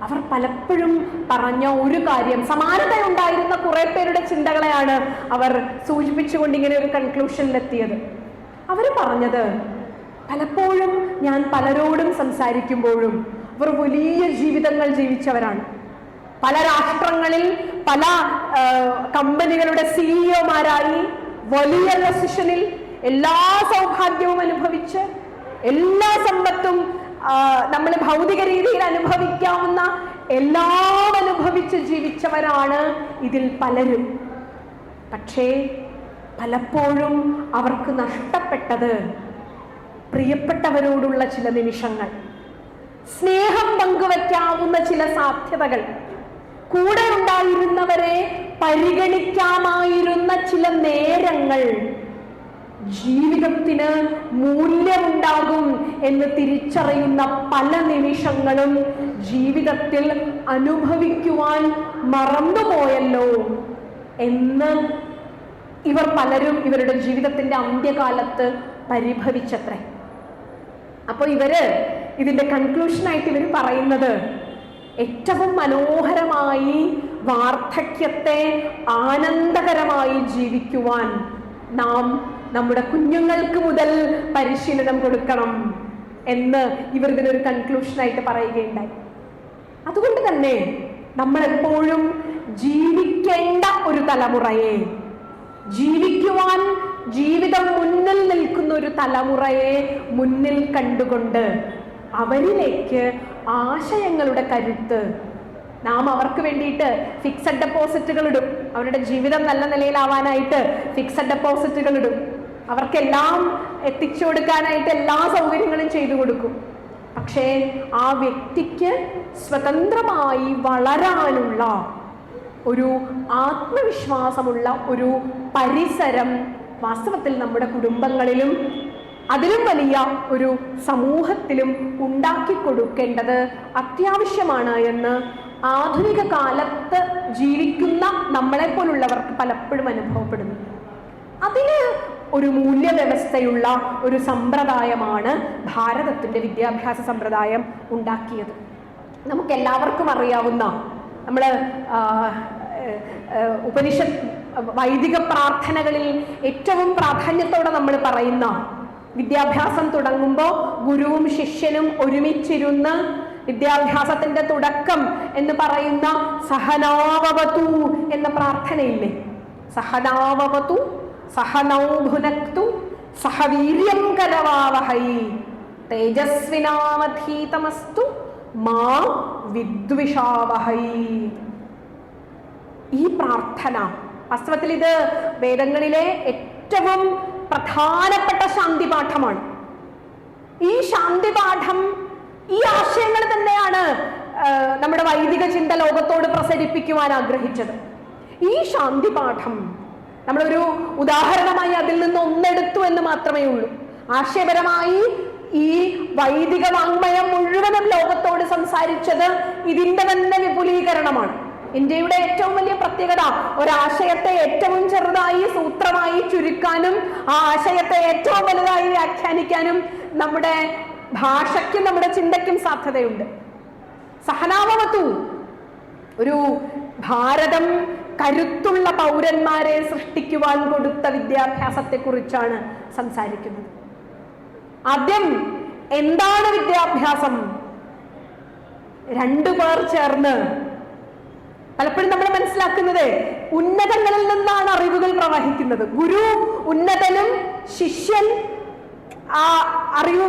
അവർ പലപ്പോഴും പറഞ്ഞ ഒരു കാര്യം, സമാനതയുണ്ടായിരുന്ന കുറെ പേരുടെ ചിന്തകളെയാണ് അവർ സൂചിപ്പിച്ചുകൊണ്ട് ഇങ്ങനെ ഒരു കൺക്ലൂഷനിലെത്തിയത്. അവർ പറഞ്ഞത്, പലപ്പോഴും ഞാൻ പലരോടും സംസാരിക്കുമ്പോഴും അവർ വലിയ ജീവിതങ്ങൾ ജീവിച്ചവരാണ്. പല രാഷ്ട്രങ്ങളിൽ പല കമ്പനികളുടെ സിഇഒമാരായി, വലിയ പൊസിഷനിൽ, എല്ലാ സൗഭാഗ്യവും അനുഭവിച്ച്, എല്ലാ സമ്പത്തും നമ്മൾ ഭൗതിക രീതിയിൽ അനുഭവിക്കാവുന്ന എല്ലാം അനുഭവിച്ച് ജീവിച്ചവരാണ് ഇതിൽ പലരും. പക്ഷേ പലപ്പോഴും അവർക്ക് നഷ്ടപ്പെട്ടത് പ്രിയപ്പെട്ടവരോടുള്ള ചില നിമിഷങ്ങൾ, സ്നേഹം പങ്കുവയ്ക്കാവുന്ന ചില സാധ്യതകൾ, കൂടെ ഉണ്ടായിരുന്നവരെ പരിഗണിക്കാമായിരുന്ന ചില നേരങ്ങൾ, ജീവിതത്തിന് മൂല്യമുണ്ടാകും എന്ന് തിരിച്ചറിയുന്ന പല നിമിഷങ്ങളും ജീവിതത്തിൽ അനുഭവിക്കുവാൻ മറന്നുപോയല്ലോ എന്ന് ഇവർ പലരും ഇവരുടെ ജീവിതത്തിന്റെ അന്ത്യകാലത്ത് പരിഭവിച്ചത്രേ. അപ്പൊ ഇതിന്റെ കൺക്ലൂഷനായിട്ട് ഇവർ പറയുന്നത്, ഏറ്റവും മനോഹരമായി വാർദ്ധക്യത്തെ ആനന്ദകരമായി ജീവിക്കുവാൻ നാം നമ്മുടെ കുഞ്ഞുങ്ങൾക്ക് മുതൽ പരിശീലനം കൊടുക്കണം എന്ന് ഇവർ ഇതിനൊരു കൺക്ലൂഷനായിട്ട് പറയുകയുണ്ടായി. അതുകൊണ്ട് തന്നെ നമ്മൾ എപ്പോഴും ജീവിക്കേണ്ട ഒരു തലമുറയെ, ജീവിക്കുവാൻ ജീവിതം മുന്നിൽ നിൽക്കുന്ന ഒരു തലമുറയെ മുന്നിൽ കണ്ടുകൊണ്ട് അവരിലേക്ക് ആശയങ്ങളുടെ കരുത്ത്, നാം അവർക്ക് വേണ്ടിയിട്ട് ഫിക്സഡ് ഡെപ്പോസിറ്റുകൾ ഇടും. അവരുടെ ജീവിതം നല്ല നിലയിലാവാനായിട്ട് ഫിക്സഡ് ഡെപ്പോസിറ്റുകൾ ഇടും. അവർക്കെല്ലാം എത്തിച്ചു കൊടുക്കാനായിട്ട് എല്ലാ സൗകര്യങ്ങളും ചെയ്തു കൊടുക്കും. പക്ഷേ ആ വ്യക്തിക്ക് സ്വതന്ത്രമായി വളരാനുള്ള ഒരു ആത്മവിശ്വാസമുള്ള ഒരു പരിസരം വാസ്തവത്തിൽ നമ്മുടെ കുടുംബങ്ങളിലും അതിലും വലിയ ഒരു സമൂഹത്തിലും ഉണ്ടാക്കി കൊടുക്കേണ്ടത് അത്യാവശ്യമാണ് എന്ന് ആധുനിക കാലത്ത് ജീവിക്കുന്ന നമ്മളെപ്പോലുള്ളവർക്ക് പലപ്പോഴും അനുഭവപ്പെടുന്നു. അതിന് ഒരു മൂല്യവ്യവസ്ഥയുള്ള ഒരു സമ്പ്രദായമാണ് ഭാരതത്തിൻ്റെ വിദ്യാഭ്യാസ സമ്പ്രദായം ഉണ്ടാക്കിയത്. നമുക്കെല്ലാവർക്കും അറിയാവുന്ന, നമ്മൾ ഉപനിഷത്ത് വൈദിക പ്രാർത്ഥനകളിൽ ഏറ്റവും പ്രാധാന്യത്തോടെ നമ്മൾ പറയുന്ന, വിദ്യാഭ്യാസം തുടങ്ങുമ്പോൾ ഗുരുവും ശിഷ്യനും ഒരുമിച്ചിരുന്ന് വിദ്യാഭ്യാസത്തിന്റെ തുടക്കം എന്ന് പറയുന്ന സഹനാവവതു എന്ന പ്രാർത്ഥനയില്ലേ, സഹനാവവതു സഹനൗ ഭുനക്തു സഹവീര്യം കരവാവഹൈ തേജസ്വിനാമധീതമസ്തു മാ വിദ്വിഷാവഹൈ. ഈ പ്രാർത്ഥന വാസ്തവത്തിൽ ഇത് വേദങ്ങളിലെ ഏറ്റവും പ്രധാനപ്പെട്ട ശാന്തിപാഠമാണ്. ഈ ശാന്തിപാഠം, ഈ ആശയങ്ങൾ തന്നെയാണ് നമ്മുടെ വൈദിക ചിന്ത ലോകത്തോട് പ്രസരിപ്പിക്കുവാൻ ആഗ്രഹിച്ചത്. ഈ ശാന്തിപാഠം നമ്മളൊരു ഉദാഹരണമായി അതിൽ നിന്ന് ഒന്നെടുത്തു എന്ന് മാത്രമേ ഉള്ളൂ. ആശയപരമായി ഈ വൈദിക വാങ്മയം മുഴുവനും ലോകത്തോട് സംസാരിച്ചത് ഇതിന്റെ തന്നെ വിപുലീകരണമാണ്. ഇന്ത്യയുടെ ഏറ്റവും വലിയ പ്രത്യേകത ഒരാശയത്തെ ഏറ്റവും ചെറുതായി സൂത്രമായി ചുരുക്കാനും ആ ആശയത്തെ ഏറ്റവും വലുതായി വ്യാഖ്യാനിക്കാനും നമ്മുടെ ഭാഷയ്ക്കും നമ്മുടെ ചിന്തയ്ക്കും സാധ്യതയുണ്ട്. സഹനാവവതു, ഒരു ഭാരതം കരുത്തുള്ള പൗരന്മാരെ സൃഷ്ടിക്കുവാൻ കൊടുത്ത വിദ്യാഭ്യാസത്തെക്കുറിച്ചാണ് സംസാരിക്കുന്നത്. ആദ്യം എന്താണ് വിദ്യാഭ്യാസം? രണ്ടുപേർ ചേർന്ന്, പലപ്പോഴും നമ്മൾ മനസ്സിലാക്കുന്നത് ഉന്നതങ്ങളിൽ നിന്നാണ് അറിവുകൾ പ്രവഹിക്കുന്നത്. ഗുരു ഉന്നതനും ശിഷ്യൻ ആ അറിവ്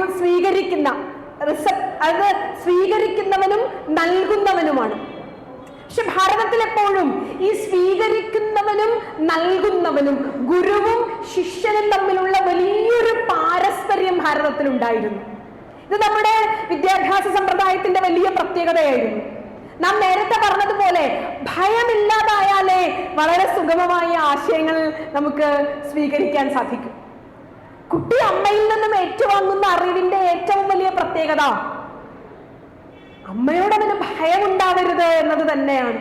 സ്വീകരിക്കുന്നവനും നൽകുന്നവനുമാണ്. പക്ഷെ ഭാരതത്തിൽ എപ്പോഴും ഈ സ്വീകരിക്കുന്നവനും നൽകുന്നവനും ഗുരുവും ശിഷ്യനും തമ്മിലുള്ള വലിയൊരു പാരസ്പര്യ പാരമ്പര്യം ഭാരതത്തിൽ ഉണ്ടായിരുന്നു. ഇത് നമ്മുടെ വിദ്യാഭ്യാസ സമ്പ്രദായത്തിന്റെ വലിയ പ്രത്യേകതയായിരുന്നു. നാം നേരത്തെ പറഞ്ഞതുപോലെ ഭയമില്ലാതായാലേ വളരെ സുഗമമായ ആശയങ്ങൾ നമുക്ക് സ്വീകരിക്കാൻ സാധിക്കും. കുട്ടി അമ്മയിൽ നിന്നും ഏറ്റുവാങ്ങുന്ന അറിവിന്റെ ഏറ്റവും വലിയ പ്രത്യേകത അമ്മയോട് അവന് ഭയമുണ്ടാവരുത് എന്നത് തന്നെയാണ്.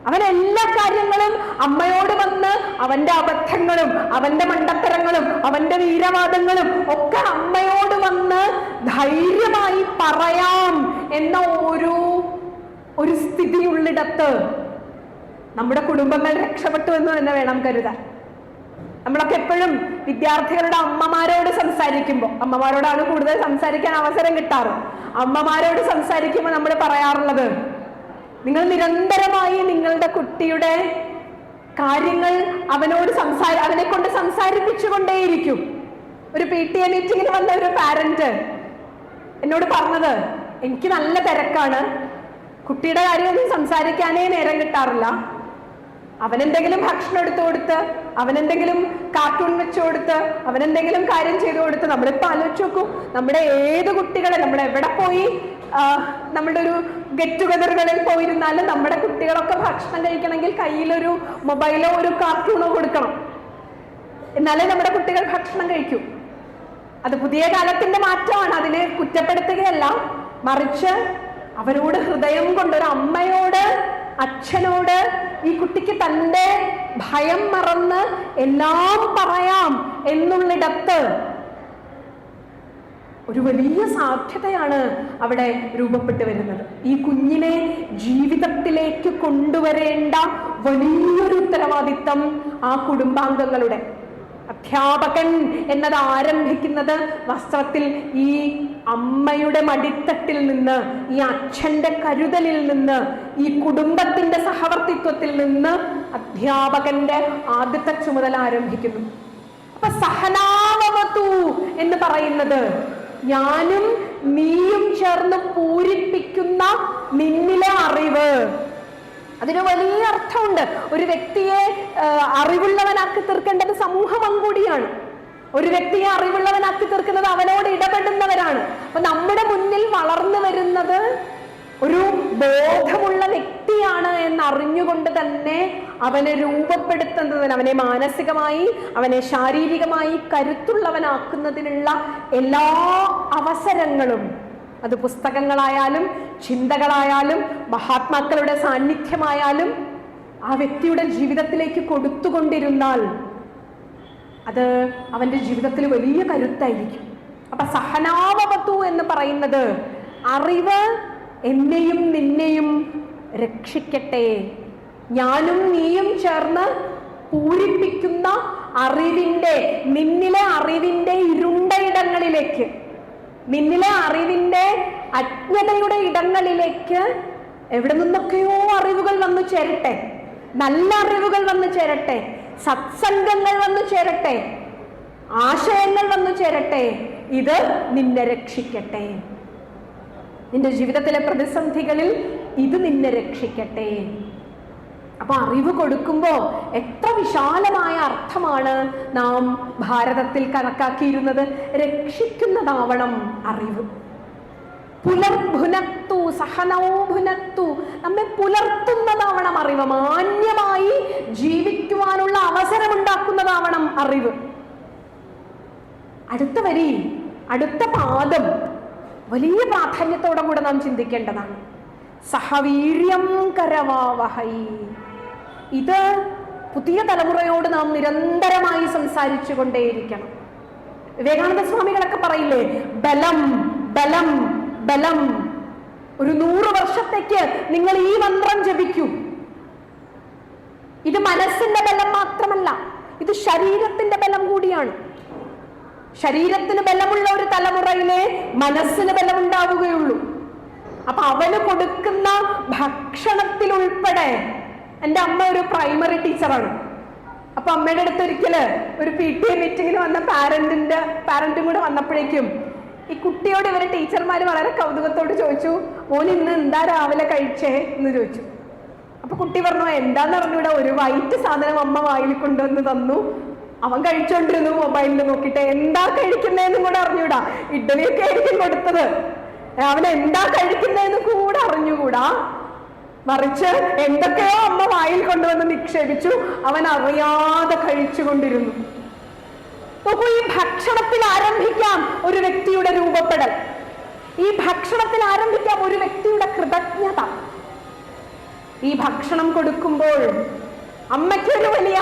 അവൻ എല്ലാ കാര്യങ്ങളും അമ്മയോട് വന്ന് അവന്റെ അബദ്ധങ്ങളും അവന്റെ മണ്ടത്തരങ്ങളും അവന്റെ വീരവാദങ്ങളും ഒക്കെ അമ്മയോട് വന്ന് ധൈര്യമായി പറയാം എന്ന ഒരു സ്ഥിതിയുള്ളിടത്ത് നമ്മുടെ കുടുംബങ്ങൾ രക്ഷപ്പെട്ടു എന്ന് തന്നെ വേണം കരുതാൻ. നമ്മളൊക്കെ എപ്പോഴും വിദ്യാർത്ഥികളുടെ അമ്മമാരോട് സംസാരിക്കുമ്പോൾ, അമ്മമാരോടാണ് കൂടുതൽ സംസാരിക്കാൻ അവസരം കിട്ടാറ്, അമ്മമാരോട് സംസാരിക്കുമ്പോൾ നമ്മൾ പറയാറുള്ളത്, നിങ്ങൾ നിരന്തരമായി നിങ്ങളുടെ കുട്ടിയുടെ കാര്യങ്ങൾ അവനെ കൊണ്ട് സംസാരിപ്പിച്ചുകൊണ്ടേയിരിക്കും. ഒരു PTA മീറ്റിങ്ങിന് വന്ന ഒരു പാരന്റ് എന്നോട് പറഞ്ഞത്, എനിക്ക് നല്ല തിരക്കാണ്, കുട്ടിയുടെ കാര്യമൊന്നും സംസാരിക്കാനേ നേരം കിട്ടാറില്ല. അവനെന്തെങ്കിലും ഭക്ഷണം എടുത്തു കൊടുത്ത്, അവനെന്തെങ്കിലും കാർട്ടൂൺ വെച്ചു കൊടുത്ത്, അവനെന്തെങ്കിലും കാര്യം ചെയ്തു കൊടുത്ത്, നമ്മളിപ്പോൾ ആലോചിച്ച് നോക്കൂ, നമ്മുടെ ഏത് കുട്ടികളെ നമ്മൾ എവിടെ പോയി നമ്മുടെ ഒരു ഗെറ്റ് ടുഗദറുകളിൽ പോയിരുന്നാലും നമ്മുടെ കുട്ടികളൊക്കെ ഭക്ഷണം കഴിക്കണമെങ്കിൽ കയ്യിലൊരു മൊബൈലോ ഒരു കാർട്ടൂണോ കൊടുക്കണം, എന്നാലേ നമ്മുടെ കുട്ടികൾ ഭക്ഷണം കഴിക്കൂ. അത് പുതിയ കാലത്തിന്റെ മാറ്റമാണ്, അതിനെ കുറ്റപ്പെടുത്തുകയല്ല, മറിച്ച് അവരോട് ഹൃദയം കൊണ്ട്, ഒരു അമ്മയോട് അച്ഛനോട് ഈ കുട്ടിക്ക് തൻ്റെ ഭയം മറന്ന് എല്ലാം പറയാം എന്നുള്ളിടത്ത് ഒരു വലിയ സാധ്യതയാണ് അവിടെ രൂപപ്പെട്ടു വരുന്നത്. ഈ കുഞ്ഞിനെ ജീവിതത്തിലേക്ക് കൊണ്ടുവരേണ്ട വലിയൊരു ഉത്തരവാദിത്തം ആ കുടുംബാംഗങ്ങളുടെ. അധ്യാപകൻ എന്നത് ആരംഭിക്കുന്നത് വസ്ത്രത്തിൽ ഈ അമ്മയുടെ മടിത്തട്ടിൽ നിന്ന്, ഈ അച്ഛന്റെ കരുതലിൽ നിന്ന്, ഈ കുടുംബത്തിന്റെ സഹവർത്തിത്വത്തിൽ നിന്ന് അധ്യാപകന്റെ ആദ്യത്തെ ചുമതല ആരംഭിക്കുന്നു. അപ്പൊ സഹനാവവതു എന്ന് പറയുന്നത് ഞാനും നീയും ചേർന്ന് പൂരിപ്പിക്കുന്ന നിന്നിലെ അറിവ്. അതിന് വലിയ അർത്ഥമുണ്ട്. ഒരു വ്യക്തിയെ അറിവുള്ളവനാക്കി തീർക്കേണ്ടത് സമൂഹം കൂടിയാണ്. ഒരു വ്യക്തിയെ അറിവുള്ളവനാക്കി തീർക്കുന്നത് അവനോട് ഇടപെടുന്നവരാണ്. അപ്പൊ നമ്മുടെ മുന്നിൽ വളർന്നു വരുന്നത് ഒരു ബോധമുള്ള വ്യക്തിയാണ് എന്നറിഞ്ഞുകൊണ്ട് തന്നെ അവനെ രൂപപ്പെടുത്തുന്നതിന്, അവനെ മാനസികമായി അവനെ ശാരീരികമായി കരുത്തുള്ളവനാക്കുന്നതിനുള്ള എല്ലാ അവസരങ്ങളും, അത് പുസ്തകങ്ങളായാലും ചിന്തകളായാലും മഹാത്മാക്കളുടെ സാന്നിധ്യമായാലും ആ വ്യക്തിയുടെ ജീവിതത്തിലേക്ക് കൊടുത്തുകൊണ്ടിരുന്നാൽ അത് അവന്റെ ജീവിതത്തിൽ വലിയ കരുത്തായിരിക്കും. അപ്പൊ സഹനാവവതു എന്ന് പറയുന്നത് അറിവ് എന്നെയും നിന്നെയും രക്ഷിക്കട്ടെ, ഞാനും നീയും ചേർന്ന് പൂരിപ്പിക്കുന്ന അറിവിന്റെ, നിന്നിലെ അറിവിന്റെ ഇരുണ്ട ഇടങ്ങളിലേക്ക്, നിന്നിലെ അറിവിന്റെ അജ്ഞതയുടെ ഇടങ്ങളിലേക്ക് എവിടെ നിന്നൊക്കെയോ അറിവുകൾ വന്നു ചേരട്ടെ, നല്ല അറിവുകൾ വന്നു ചേരട്ടെ, സത്സംഗങ്ങൾ വന്നു ചേരട്ടെ, ആശയങ്ങൾ വന്നു ചേരട്ടെ. ഇത് നിന്നെ രക്ഷിക്കട്ടെ, നിന്റെ ജീവിതത്തിലെ പ്രതിസന്ധികളിൽ ഇത് നിന്നെ രക്ഷിക്കട്ടെ. അപ്പൊ അറിവ് കൊടുക്കുമ്പോൾ എത്ര വിശാലമായ അർത്ഥമാണ് നാം ഭാരതത്തിൽ കണക്കാക്കിയിരുന്നത്. രക്ഷിക്കുന്നതാവണം അറിവ്. പുലർഭുനക്തു സഹനൗ ഭുനക്തു, നമ്മെ പുലർത്തുന്നതാവണം അറിവ്. മാന്യമായി ജീവിക്കുവാനുള്ള അവസരമുണ്ടാക്കുന്നതാവണം അറിവ്. അടുത്ത വരി, അടുത്ത പാദം വലിയ പ്രാധാന്യത്തോടെ കൂടെ നാം ചിന്തിക്കേണ്ടതാണ്. സഹവീര്യം കരവാവഹൈ. ഇത് പുതിയ തലമുറയോട് നാം നിരന്തരമായി സംസാരിച്ചു കൊണ്ടേയിരിക്കണം. വിവേകാനന്ദ സ്വാമികളൊക്കെ പറയില്ലേ, ബലം ബലം ബലം. ഒരു 100 വർഷത്തേക്ക് നിങ്ങൾ ഈ മന്ത്രം ജപിക്കൂ. ഇത് മനസ്സിന്റെ ബലം മാത്രമല്ല, ഇത് ശരീരത്തിന്റെ ബലം കൂടിയാണ്. ശരീരത്തിന് ബലമുള്ള ഒരു തലമുറയിലെ മനസ്സിന് ബലമുണ്ടാവുകയുള്ളൂ. അപ്പൊ അവന് കൊടുക്കുന്ന ഭക്ഷണത്തിൽ ഉൾപ്പെടെ, എൻ്റെ അമ്മ ഒരു പ്രൈമറി ടീച്ചറാണ്. അപ്പൊ അമ്മയുടെ അടുത്ത് ഒരിക്കല് ഒരു PTA മീറ്റിങ്ങിന് വന്ന പാരന്റും കൂടെ വന്നപ്പോഴേക്കും ഈ കുട്ടിയോട് ഇവരെ ടീച്ചർമാർ വളരെ കൗതുകത്തോട് ചോദിച്ചു, മോൻ ഇന്ന് എന്താ രാവിലെ കഴിച്ചേ എന്ന് ചോദിച്ചു. അപ്പൊ കുട്ടി പറഞ്ഞു, എന്താന്ന് പറഞ്ഞൂടെ, ഒരു വൈറ്റ് സാധനം അമ്മ വായിൽ കൊണ്ടുവന്ന് തന്നു, അവൻ കഴിച്ചോണ്ടിരുന്നു മൊബൈലിൽ നോക്കിയിട്ട്. എന്താ കഴിക്കുന്നതെന്നും കൂടെ അറിഞ്ഞൂടാ. ഇഡ്ഡലിയൊക്കെ ആയിരിക്കും കൊടുത്തത്, അവൻ എന്താ കഴിക്കുന്നതെന്ന് കൂടെ അറിഞ്ഞുകൂടാ. മറിച്ച് എന്തൊക്കെയോ അമ്മ വായിൽ കൊണ്ടുവന്ന് നിക്ഷേപിച്ചു, അവൻ അറിയാതെ കഴിച്ചുകൊണ്ടിരുന്നു. നോക്കൂ, ഈ ഭക്ഷണത്തിൽ ആരംഭിക്കാം ഒരു വ്യക്തിയുടെ രൂപപ്പെടൽ. ഈ ഭക്ഷണത്തിൽ ആരംഭിക്കാം ഒരു വ്യക്തിയുടെ കൃതജ്ഞത. ഈ ഭക്ഷണം കൊടുക്കുമ്പോൾ അമ്മയ്ക്കൊരു വലിയ,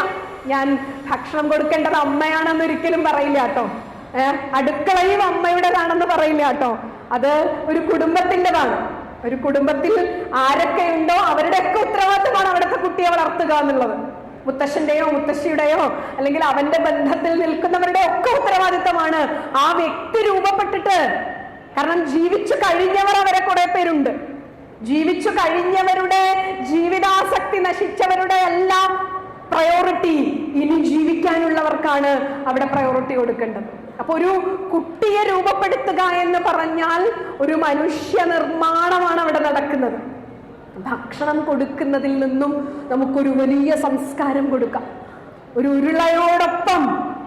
ഞാൻ ഭക്ഷണം കൊടുക്കേണ്ടത് അമ്മയാണെന്ന് ഒരിക്കലും പറയില്ല കേട്ടോ. അടുക്കളയും അമ്മയുടേതാണെന്ന് പറയില്ല കേട്ടോ. അത് ഒരു കുടുംബത്തിൻ്റെതാണ്. ഒരു കുടുംബത്തിൽ ആരൊക്കെ ഉണ്ടോ അവരുടെയൊക്കെ ഉത്തരവാദിത്തമാണ് അവിടുത്തെ കുട്ടിയെ വളർത്തുക എന്നുള്ളത്. മുത്തശ്ശന്റെയോ മുത്തശ്ശിയുടെയോ അല്ലെങ്കിൽ അവന്റെ ബന്ധത്തിൽ നിൽക്കുന്നവരുടെ ഒക്കെ ഉത്തരവാദിത്തമാണ് ആ വ്യക്തി രൂപപ്പെട്ടിട്ട്. കാരണം ജീവിച്ചു കഴിഞ്ഞവർ അവരെ കുറെ പേരുണ്ട്. ജീവിച്ചു കഴിഞ്ഞവരുടെ ജീവിതാസക്തി നശിച്ചവരുടെ എല്ലാം പ്രയോറിറ്റി ഇനി ജീവിക്കാനുള്ളവർക്കാണ് അവിടെ പ്രയോറിറ്റി കൊടുക്കേണ്ടത്. അപ്പൊ ഒരു കുട്ടിയെ രൂപപ്പെടുത്തുക എന്ന് പറഞ്ഞാൽ ഒരു മനുഷ്യ നിർമ്മാണമാണ് അവിടെ നടക്കുന്നത്. ഭക്ഷണം കൊടുക്കുന്നതിൽ നിന്നും നമുക്കൊരു വലിയ സംസ്കാരം കൊടുക്കാം. ഒരു ഉരുളയോടൊപ്പം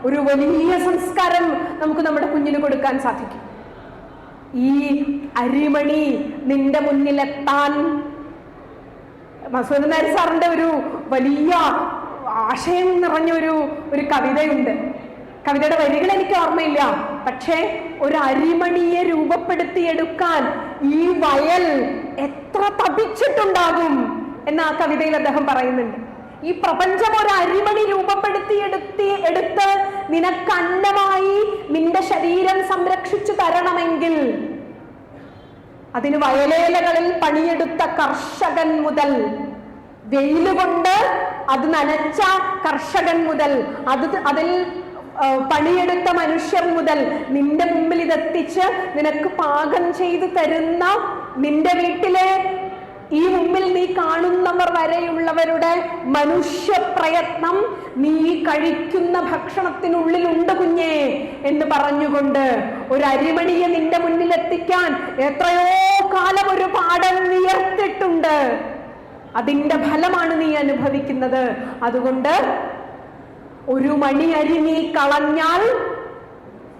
ഒരു വലിയ സംസ്കാരം നമുക്ക് നമ്മുടെ കുഞ്ഞിന് കൊടുക്കാൻ സാധിക്കും. ഈ അരിമണി നിന്റെ മുന്നിലെത്താൻ മസൂദ് നായർ സാറിന്റെ ഒരു വലിയ ആശയം നിറഞ്ഞൊരു കവിതയുണ്ട്. കവിതയുടെ വരികൾ എനിക്ക് ഓർമ്മയില്ല, പക്ഷേ ഒരു അരിമണിയെ രൂപപ്പെടുത്തിയെടുക്കാൻ ഈ വയൽ എത്ര തപിച്ചിട്ടുണ്ടാകും എന്ന് ആ കവിതയിൽ അദ്ദേഹം പറയുന്നുണ്ട്. ഈ പ്രപഞ്ചം ഒരു അരിമണി എടുത്ത് നിനക്ക് അന്നമായി നിന്റെ ശരീരം സംരക്ഷിച്ചു തരണമെങ്കിൽ അതിന് വയലേലകളിൽ പണിയെടുത്ത കർഷകൻ മുതൽ, വെയിലുകൊണ്ട് അത് നനച്ച കർഷകൻ മുതൽ, അതിൽ പണിയെടുത്ത മനുഷ്യർ മുതൽ നിന്റെ മുമ്പിൽ ഇതെത്തിച്ച് നിനക്ക് പാകം ചെയ്തു തരുന്ന നിന്റെ വീട്ടിലെ ഈ മുമ്പിൽ നീ കാണുന്നവർ വരെയുള്ളവരുടെ മനുഷ്യ പ്രയത്നം നീ കഴിക്കുന്ന ഭക്ഷണത്തിനുള്ളിലുണ്ട് കുഞ്ഞേ എന്ന് പറഞ്ഞുകൊണ്ട് ഒരു അരിമണിയെ നിന്റെ മുന്നിൽ എത്തിക്കാൻ എത്രയോ കാലം ഒരു പാടം വിയർത്തിട്ടുണ്ട്. അതിന്റെ ഫലമാണ് നീ അനുഭവിക്കുന്നത്. അതുകൊണ്ട് ഒരു മണി അരി നീ കളഞ്ഞാൽ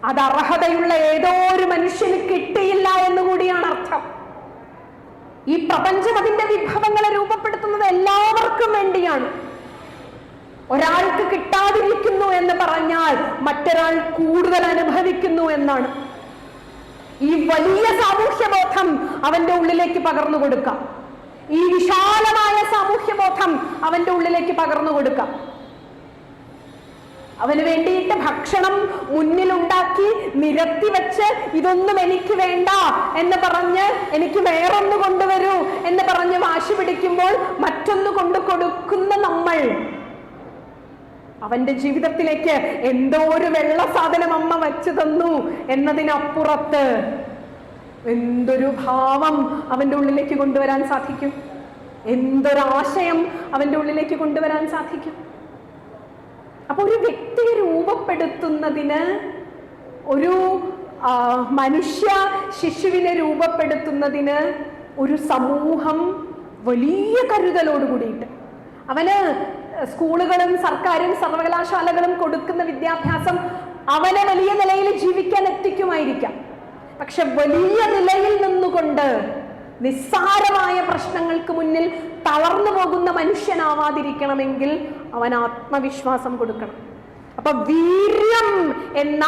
അത് അർഹതയുള്ള ഏതോ ഒരു മനുഷ്യന് കിട്ടിയില്ല എന്നുകൂടിയാണ് അർത്ഥം. ഈ പ്രപഞ്ചം അതിന്റെ വിഭവങ്ങളെ രൂപപ്പെടുത്തുന്നത് എല്ലാവർക്കും വേണ്ടിയാണ്. ഒരാൾക്ക് കിട്ടാതിരിക്കുന്നു എന്ന് പറഞ്ഞാൽ മറ്റൊരാൾ കൂടുതൽ അനുഭവിക്കുന്നു എന്നാണ്. ഈ വലിയ സാമൂഹ്യബോധം അവന്റെ ഉള്ളിലേക്ക് പകർന്നു കൊടുക്കാം. ഈ വിശാലമായ സാമൂഹ്യബോധം അവന്റെ ഉള്ളിലേക്ക് പകർന്നു കൊടുക്കാം. അവന് വേണ്ടിയിട്ട് ഭക്ഷണം മുന്നിലുണ്ടാക്കി നിരത്തി വെച്ച് ഇതൊന്നും എനിക്ക് വേണ്ട എന്ന് പറഞ്ഞ് എനിക്ക് വേറൊന്ന് കൊണ്ടുവരൂ എന്ന് പറഞ്ഞ് വാശി പിടിക്കുമ്പോൾ മറ്റൊന്ന് കൊണ്ടു കൊടുക്കുന്ന നമ്മൾ അവന്റെ ജീവിതത്തിലേക്ക് എന്തോ ഒരു വെള്ള സാധനം അമ്മ വച്ചു തന്നു എന്നതിനപ്പുറത്ത് എന്തൊരു ഭാവം അവന്റെ ഉള്ളിലേക്ക് കൊണ്ടുവരാൻ സാധിക്കും, എന്തൊരാശയം അവന്റെ ഉള്ളിലേക്ക് കൊണ്ടുവരാൻ സാധിക്കും. അപ്പൊ ഒരു വ്യക്തിയെ രൂപപ്പെടുത്തുന്നതിന്, ഒരു മനുഷ്യ ശിശുവിനെ രൂപപ്പെടുത്തുന്നതിന് ഒരു സമൂഹം വലിയ കരുതലോട് കൂടിയിട്ട്, അവന് സ്കൂളുകളും സർക്കാരും സർവകലാശാലകളും കൊടുക്കുന്ന വിദ്യാഭ്യാസം അവനെ വലിയ നിലയിൽ ജീവിക്കാൻ എത്തിക്കുമായിരിക്കാം. പക്ഷെ വലിയ നിലയിൽ നിന്നുകൊണ്ട് നിസ്സാരമായ പ്രശ്നങ്ങൾക്ക് മുന്നിൽ തളർന്നു പോകുന്ന മനുഷ്യനാവാതിരിക്കണമെങ്കിൽ അവൻ ആത്മവിശ്വാസം കൊടുക്കണം. അപ്പൊ വീര്യം എന്ന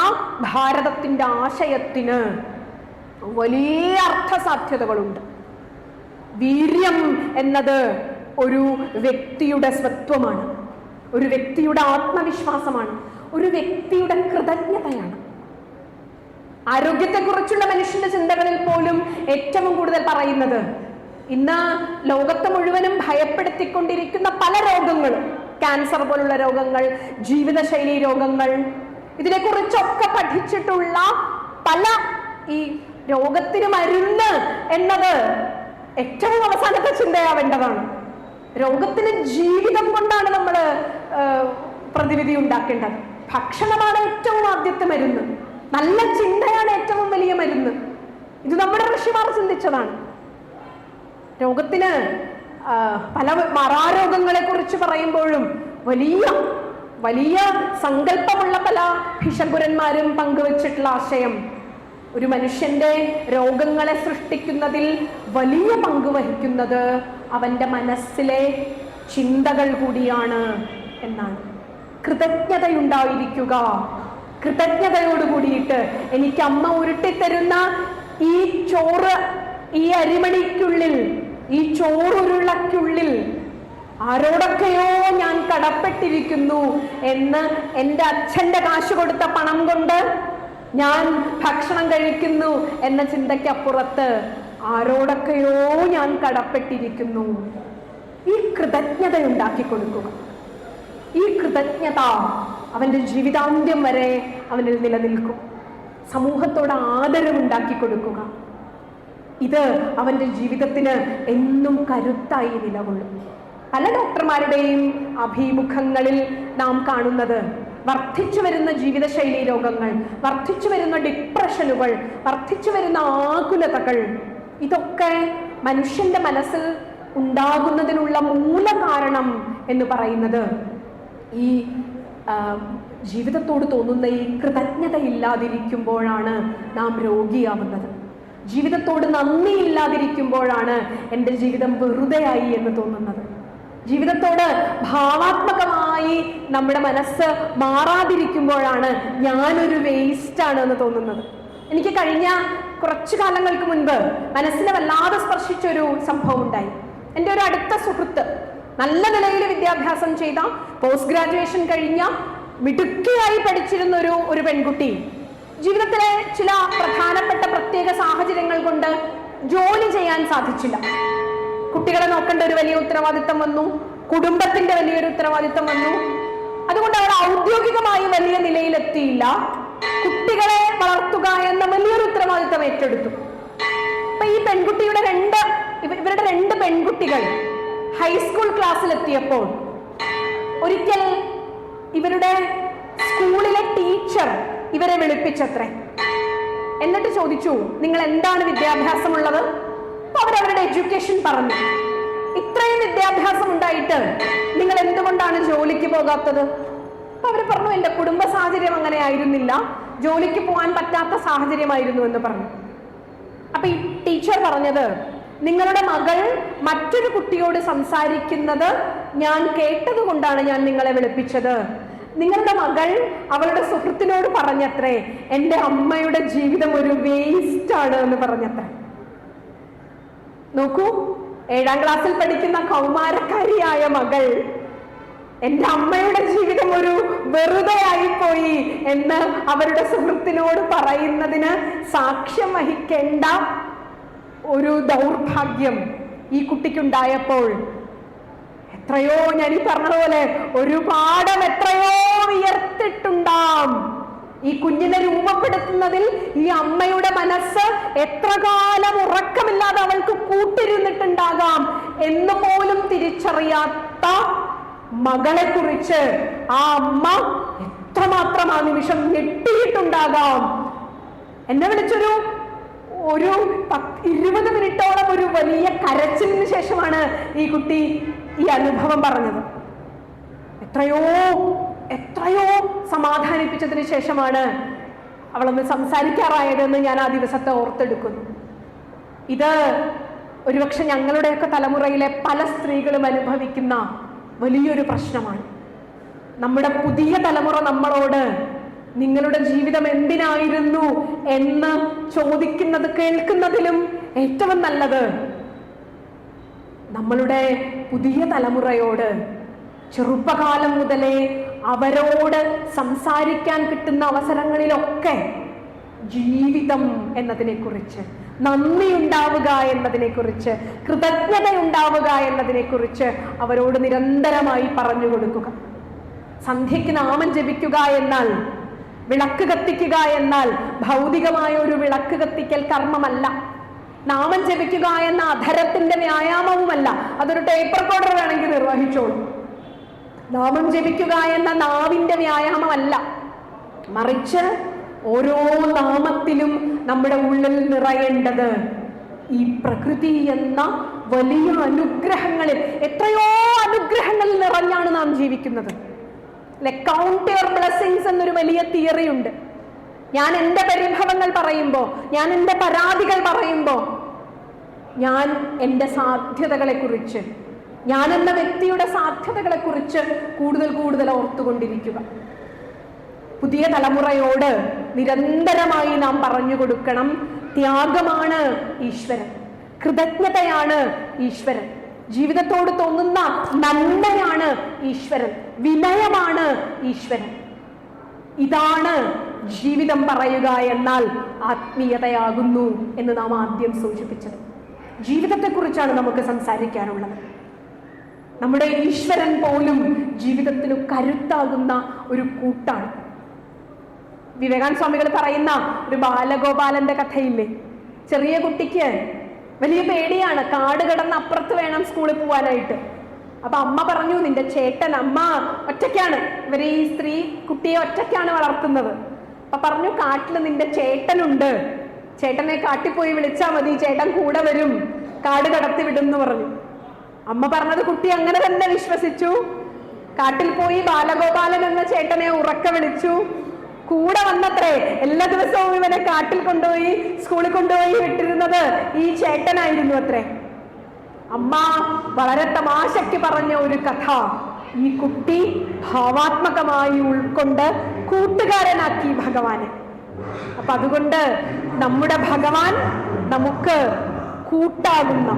ഭാരതത്തിന്റെ ആശയത്തിന് വലിയ അർത്ഥസാധ്യതകളുണ്ട്. വീര്യം എന്നത് ഒരു വ്യക്തിയുടെ സ്വത്വമാണ്, ഒരു വ്യക്തിയുടെ ആത്മവിശ്വാസമാണ്, ഒരു വ്യക്തിയുടെ കൃതജ്ഞതയാണ്. ആരോഗ്യത്തെക്കുറിച്ചുള്ള മനുഷ്യന്റെ ചിന്തകളിൽ പോലും ഏറ്റവും കൂടുതൽ പറയുന്നത് ഇന്ന് ലോകത്തെ മുഴുവനും ഭയപ്പെടുത്തിക്കൊണ്ടിരിക്കുന്ന പല രോഗങ്ങളും, ക്യാൻസർ പോലുള്ള രോഗങ്ങൾ, ജീവിതശൈലി രോഗങ്ങൾ, ഇതിനെക്കുറിച്ചൊക്കെ പഠിച്ചിട്ടുള്ള പല ഈ രോഗത്തിന് മരുന്ന് എന്നത് ഏറ്റവും അവസാനത്തെ ചിന്തയാവേണ്ടതാണ്. രോഗത്തിന് ജീവിതം കൊണ്ടാണ് നമ്മൾ പ്രതിവിധി ഉണ്ടാക്കേണ്ടത്. ഭക്ഷണമാണ് ഏറ്റവും ആദ്യത്തെ മരുന്ന്, നല്ല ചിന്തയാണ് ഏറ്റവും വലിയ മരുന്ന്. ഇത് നമ്മുടെ ഋഷിമാർ ചിന്തിച്ചതാണ്. രോഗത്തിന് പല മാറാരോഗങ്ങളെ കുറിച്ച് പറയുമ്പോഴും വലിയ വലിയ സങ്കല്പമുള്ള പല ഭിഷഗ്വരന്മാരും പങ്കുവച്ചിട്ടുള്ള ആശയം, ഒരു മനുഷ്യന്റെ രോഗങ്ങളെ സൃഷ്ടിക്കുന്നതിൽ വലിയ പങ്ക് വഹിക്കുന്നത് അവന്റെ മനസ്സിലെ ചിന്തകൾ കൂടിയാണ് എന്നാണ്. കൃതജ്ഞതയുണ്ടായിരിക്കുക. കൃതജ്ഞതയോടുകൂടിയിട്ട് എനിക്ക് അമ്മ ഉരുട്ടിത്തരുന്ന ഈ ചോറ്, ഈ അരിമണിക്കുള്ളിൽ, ഈ ചോറുരുളക്കുള്ളിൽ ആരോടൊക്കെയോ ഞാൻ കടപ്പെട്ടിരിക്കുന്നു എന്ന്, എൻ്റെ അച്ഛൻ്റെ കാശ് കൊടുത്ത പണം കൊണ്ട് ഞാൻ ഭക്ഷണം കഴിക്കുന്നു എന്ന ചിന്തയ്ക്കപ്പുറത്ത് ആരോടൊക്കെയോ ഞാൻ കടപ്പെട്ടിരിക്കുന്നു. ഈ കൃതജ്ഞത ഉണ്ടാക്കി കൊടുക്കുക. ഈ കൃതജ്ഞത അവൻ്റെ ജീവിതാന്ത്യം വരെ അവനിൽ നിലനിൽക്കും. സമൂഹത്തോട് ആദരവുണ്ടാക്കി കൊടുക്കുക. ഇത് അവൻ്റെ ജീവിതത്തിന് എന്നും കരുത്തായി നിലകൊള്ളും. പല ഡോക്ടർമാരുടെയും അഭിമുഖങ്ങളിൽ നാം കാണുന്നത് വർദ്ധിച്ചു വരുന്ന ജീവിതശൈലി രോഗങ്ങൾ, വർദ്ധിച്ചു വരുന്ന ഡിപ്രഷനുകൾ, വർദ്ധിച്ചു വരുന്ന ആകുലതകൾ, ഇതൊക്കെ മനുഷ്യന്റെ മനസ്സിൽ ഉണ്ടാകുന്നതിനുള്ള മൂല കാരണം എന്ന് പറയുന്നത് ഈ ജീവിതത്തോട് തോന്നുന്ന ഈ കൃതജ്ഞത ഇല്ലാതിരിക്കുമ്പോഴാണ് നാം രോഗിയാവുന്നത്. ജീവിതത്തോട് നന്ദി ഇല്ലാതിരിക്കുമ്പോഴാണ് എൻ്റെ ജീവിതം വെറുതെയായി എന്ന് തോന്നുന്നത്. ജീവിതത്തോട് ഭാവാത്മകമായി നമ്മുടെ മനസ്സ് മാറാതിരിക്കുമ്പോഴാണ് ഞാനൊരു വേസ്റ്റാണ് എന്ന് തോന്നുന്നത്. എനിക്ക് കഴിഞ്ഞ കുറച്ചു കാലങ്ങൾക്ക് മുൻപ് മനസ്സിനെ വല്ലാതെ സ്പർശിച്ചൊരു സംഭവം ഉണ്ടായി. എൻ്റെ ഒരു അടുത്ത സുഹൃത്ത്, നല്ല നിലയിൽ വിദ്യാഭ്യാസം ചെയ്ത, പോസ്റ്റ് ഗ്രാജുവേഷൻ കഴിഞ്ഞ മിടുക്കിയായി പഠിച്ചിരുന്ന ഒരു പെൺകുട്ടി ജീവിതത്തിലെ ചില പ്രധാനപ്പെട്ട പ്രത്യേക സാഹചര്യങ്ങൾ കൊണ്ട് ജോലി ചെയ്യാൻ സാധിച്ചില്ല. കുട്ടികളെ നോക്കേണ്ട ഒരു വലിയ ഉത്തരവാദിത്തം വന്നു, കുടുംബത്തിന്റെ വലിയൊരു ഉത്തരവാദിത്തം വന്നു. അതുകൊണ്ട് അവർ ഔദ്യോഗികമായി വലിയ നിലയിലെത്തിയില്ല. കുട്ടികളെ വളർത്തുക എന്ന വലിയൊരു ഉത്തരവാദിത്തം ഏറ്റെടുത്തു. അപ്പൊ ഈ പെൺകുട്ടിയുടെ ഇവരുടെ രണ്ട് പെൺകുട്ടികൾ ഹൈസ്കൂൾ ക്ലാസ്സിലെത്തിയപ്പോൾ ഒരിക്കൽ ഇവരുടെ സ്കൂളിലെ ടീച്ചർ ഇവരെ വിളിപ്പിച്ചത്രേ. എന്നിട്ട് ചോദിച്ചു, നിങ്ങൾ എന്താണ് വിദ്യാഭ്യാസമുള്ളത്? അപ്പൊ അവരവരുടെ എഡ്യൂക്കേഷൻ പറഞ്ഞു. ഇത്രയും വിദ്യാഭ്യാസം ഉണ്ടായിട്ട് നിങ്ങൾ എന്തുകൊണ്ടാണ് ജോലിക്ക് പോകാത്തത്? അപ്പൊ അവർ പറഞ്ഞു, എൻ്റെ കുടുംബ സാഹചര്യം അങ്ങനെ ആയിരുന്നില്ല, ജോലിക്ക് പോകാൻ പറ്റാത്ത സാഹചര്യമായിരുന്നു എന്ന് പറഞ്ഞു. അപ്പൊ ഈ ടീച്ചർ പറഞ്ഞത്, നിങ്ങളുടെ മകൾ മറ്റൊരു കുട്ടിയോട് സംസാരിക്കുന്നത് ഞാൻ കേട്ടത് കൊണ്ടാണ് ഞാൻ നിങ്ങളെ വിളിപ്പിച്ചത്. നിങ്ങളുടെ മകൾ അവളുടെ സുഹൃത്തിനോട് പറഞ്ഞത്രേ, എൻ്റെ അമ്മയുടെ ജീവിതം ഒരു വേസ്റ്റ് ആണ് എന്ന് പറഞ്ഞത്രേ. നോക്കൂ, 7ാം ക്ലാസ്സിൽ പഠിക്കുന്ന കൗമാരക്കാരിയായ മകൾ എൻ്റെ അമ്മയുടെ ജീവിതം ഒരു വെറുതെ ആയിപ്പോയി എന്ന് അവരുടെ സുഹൃത്തിനോട് പറയുന്നതിന് സാക്ഷ്യം വഹിക്കേണ്ട ഒരു ദൗർഭാഗ്യം ഈ കുട്ടിക്കുണ്ടായപ്പോൾ എത്രയോ, ഞാൻ ഈ പറഞ്ഞതുപോലെ ഒരു പാഠം എത്രയോ ഉയർത്തിട്ടുണ്ടാം. ഈ കുഞ്ഞിനെ രൂപപ്പെടുത്തുന്നതിൽ ഈ അമ്മയുടെ മനസ്സ് എത്ര കാലം ഉറക്കമില്ലാതെ അവൾക്ക് കൂട്ടിരുന്നിട്ടുണ്ടാകാം എന്ന് പോലും തിരിച്ചറിയാത്ത മകളെ കുറിച്ച് ആ അമ്മ എത്രമാത്രം ആ നിമിഷം ഞെട്ടിയിട്ടുണ്ടാകാം. എന്നെ വിളിച്ചൊരു 20 മിനിറ്റോളം ഒരു വലിയ കരച്ചിലിന് ശേഷമാണ് ഈ കുട്ടി ഈ അനുഭവം പറഞ്ഞത്. എത്രയോ സമാധാനിപ്പിച്ചതിന് ശേഷമാണ് അവളൊന്ന് സംസാരിക്കാറായതെന്ന് ഞാൻ ആ ദിവസത്തെ ഓർത്തെടുക്കുന്നു. ഇത് ഒരുപക്ഷെ ഞങ്ങളുടെയൊക്കെ തലമുറയിലെ പല സ്ത്രീകളും അനുഭവിക്കുന്ന വലിയൊരു പ്രശ്നമാണ്. നമ്മുടെ പുതിയ തലമുറ നമ്മളോട് നിങ്ങളുടെ ജീവിതം എന്തിനായിരുന്നു എന്ന് ചോദിക്കുന്നത് കേൾക്കുന്നതിലും ഏറ്റവും നല്ലത് നമ്മളുടെ പുതിയ തലമുറയോട് ചെറുപ്പകാലം മുതലേ അവരോട് സംസാരിക്കാൻ കിട്ടുന്ന അവസരങ്ങളിലൊക്കെ ജീവിതം എന്നതിനെക്കുറിച്ച്, നന്ദി ഉണ്ടാവുക എന്നതിനെക്കുറിച്ച്, കൃതജ്ഞത ഉണ്ടാവുക എന്നതിനെക്കുറിച്ച് അവരോട് നിരന്തരമായി പറഞ്ഞു കൊടുക്കുക. സന്ധ്യയ്ക്ക് നാമം ജപിക്കുക എന്നാൽ, വിളക്ക് കത്തിക്കുക എന്നാൽ ഭൗതികമായ ഒരു വിളക്ക് കത്തിക്കൽ കർമ്മമല്ല. നാമം ജപിക്കുക എന്ന അധരത്തിന്റെ വ്യായാമവുമല്ല. അതൊരു ടേപ്പ് റെക്കോർഡർ വേണമെങ്കിൽ നിർവഹിച്ചോളൂ. നാമം ജപിക്കുക എന്ന നാവിന്റെ വ്യായാമമല്ല, മറിച്ച് ഓരോ നാമത്തിലും നമ്മുടെ ഉള്ളിൽ നിറയേണ്ടത് ഈ പ്രകൃതി എന്ന വലിയ അനുഗ്രഹങ്ങളിൽ, എത്രയോ അനുഗ്രഹങ്ങളിൽ നിറഞ്ഞാണ് നാം ജീവിക്കുന്നത്. കൗണ്ട് യുവർ ബ്ലെസ്സിങ്സ് എന്നൊരു വലിയ തിയറി ഉണ്ട്. ഞാൻ എൻ്റെ പരിഭവങ്ങൾ പറയുമ്പോൾ, ഞാൻ എൻ്റെ പരാതികൾ പറയുമ്പോൾ, ഞാൻ എൻ്റെ സാധ്യതകളെക്കുറിച്ച്, ഞാൻ എന്ന വ്യക്തിയുടെ സാധ്യതകളെക്കുറിച്ച് കൂടുതൽ കൂടുതൽ ഓർത്തുകൊണ്ടിരിക്കുക. പുതിയ തലമുറയോട് നിരന്തരമായി നാം പറഞ്ഞു കൊടുക്കണം, ത്യാഗമാണ് ഈശ്വരൻ, കൃതജ്ഞതയാണ് ഈശ്വരൻ, ജീവിതത്തോട് തോന്നുന്ന നന്മയാണ് ഈശ്വരൻ, വിനയമാണ് ഈശ്വരൻ. ഇതാണ് ജീവിതം പറയുക എന്നാൽ ആത്മീയതയാകുന്നു എന്ന് നാം ആദ്യം സൂചിപ്പിച്ചത്. ജീവിതത്തെക്കുറിച്ചാണ് നമുക്ക് സംസാരിക്കാനുള്ളത്. നമ്മുടെ ഈശ്വരൻ പോലും ജീവിതത്തിന് കരുത്താകുന്ന ഒരു കൂട്ടാണ്. വിവേകാനന്ദ സ്വാമികൾ പറയുന്ന ഒരു ബാലഗോപാലന്റെ കഥയില്ലേ? ചെറിയ കുട്ടിക്ക് വലിയ പേടിയാണ്, കാട് കടന്ന് അപ്പുറത്ത് വേണം സ്കൂളിൽ പോവാനായിട്ട്. അപ്പൊ അമ്മ പറഞ്ഞു, നിന്റെ ചേട്ടൻ, അമ്മ ഒറ്റയ്ക്കാണ്, ഇവര് ഈ സ്ത്രീ കുട്ടിയെ ഒറ്റയ്ക്കാണ് വളർത്തുന്നത്. അപ്പൊ പറഞ്ഞു, കാട്ടിൽ നിന്റെ ചേട്ടനുണ്ട്, ചേട്ടനെ കാട്ടിൽ പോയി വിളിച്ചാൽ മതി, ചേട്ടൻ കൂടെ വരും, കാട് കടത്തി വിടും എന്ന് പറഞ്ഞു. അമ്മ പറഞ്ഞത് കുട്ടി അങ്ങനെ തന്നെ വിശ്വസിച്ചു. കാട്ടിൽ പോയി ബാലഗോപാലൻ എന്ന ചേട്ടനെ ഉറക്കെ വിളിച്ചു. കൂടെ വന്നത്രേ. എല്ലാ ദിവസവും ഇവനെ കാട്ടിൽ കൊണ്ടുപോയി സ്കൂളിൽ കൊണ്ടുപോയി വിട്ടിരുന്നത് ഈ ചേട്ടനായിരുന്നു അത്രേ. അമ്മ വളരെ തമാശയ്ക്ക് പറഞ്ഞ ഒരു കഥ ഈ കുട്ടി ഭാവാത്മകമായി ഉൾക്കൊണ്ട് കൂട്ടുകാരനാക്കി ഭഗവാനെ. അപ്പൊ അതുകൊണ്ട് നമ്മുടെ ഭഗവാൻ നമുക്ക് കൂട്ടാകുന്ന,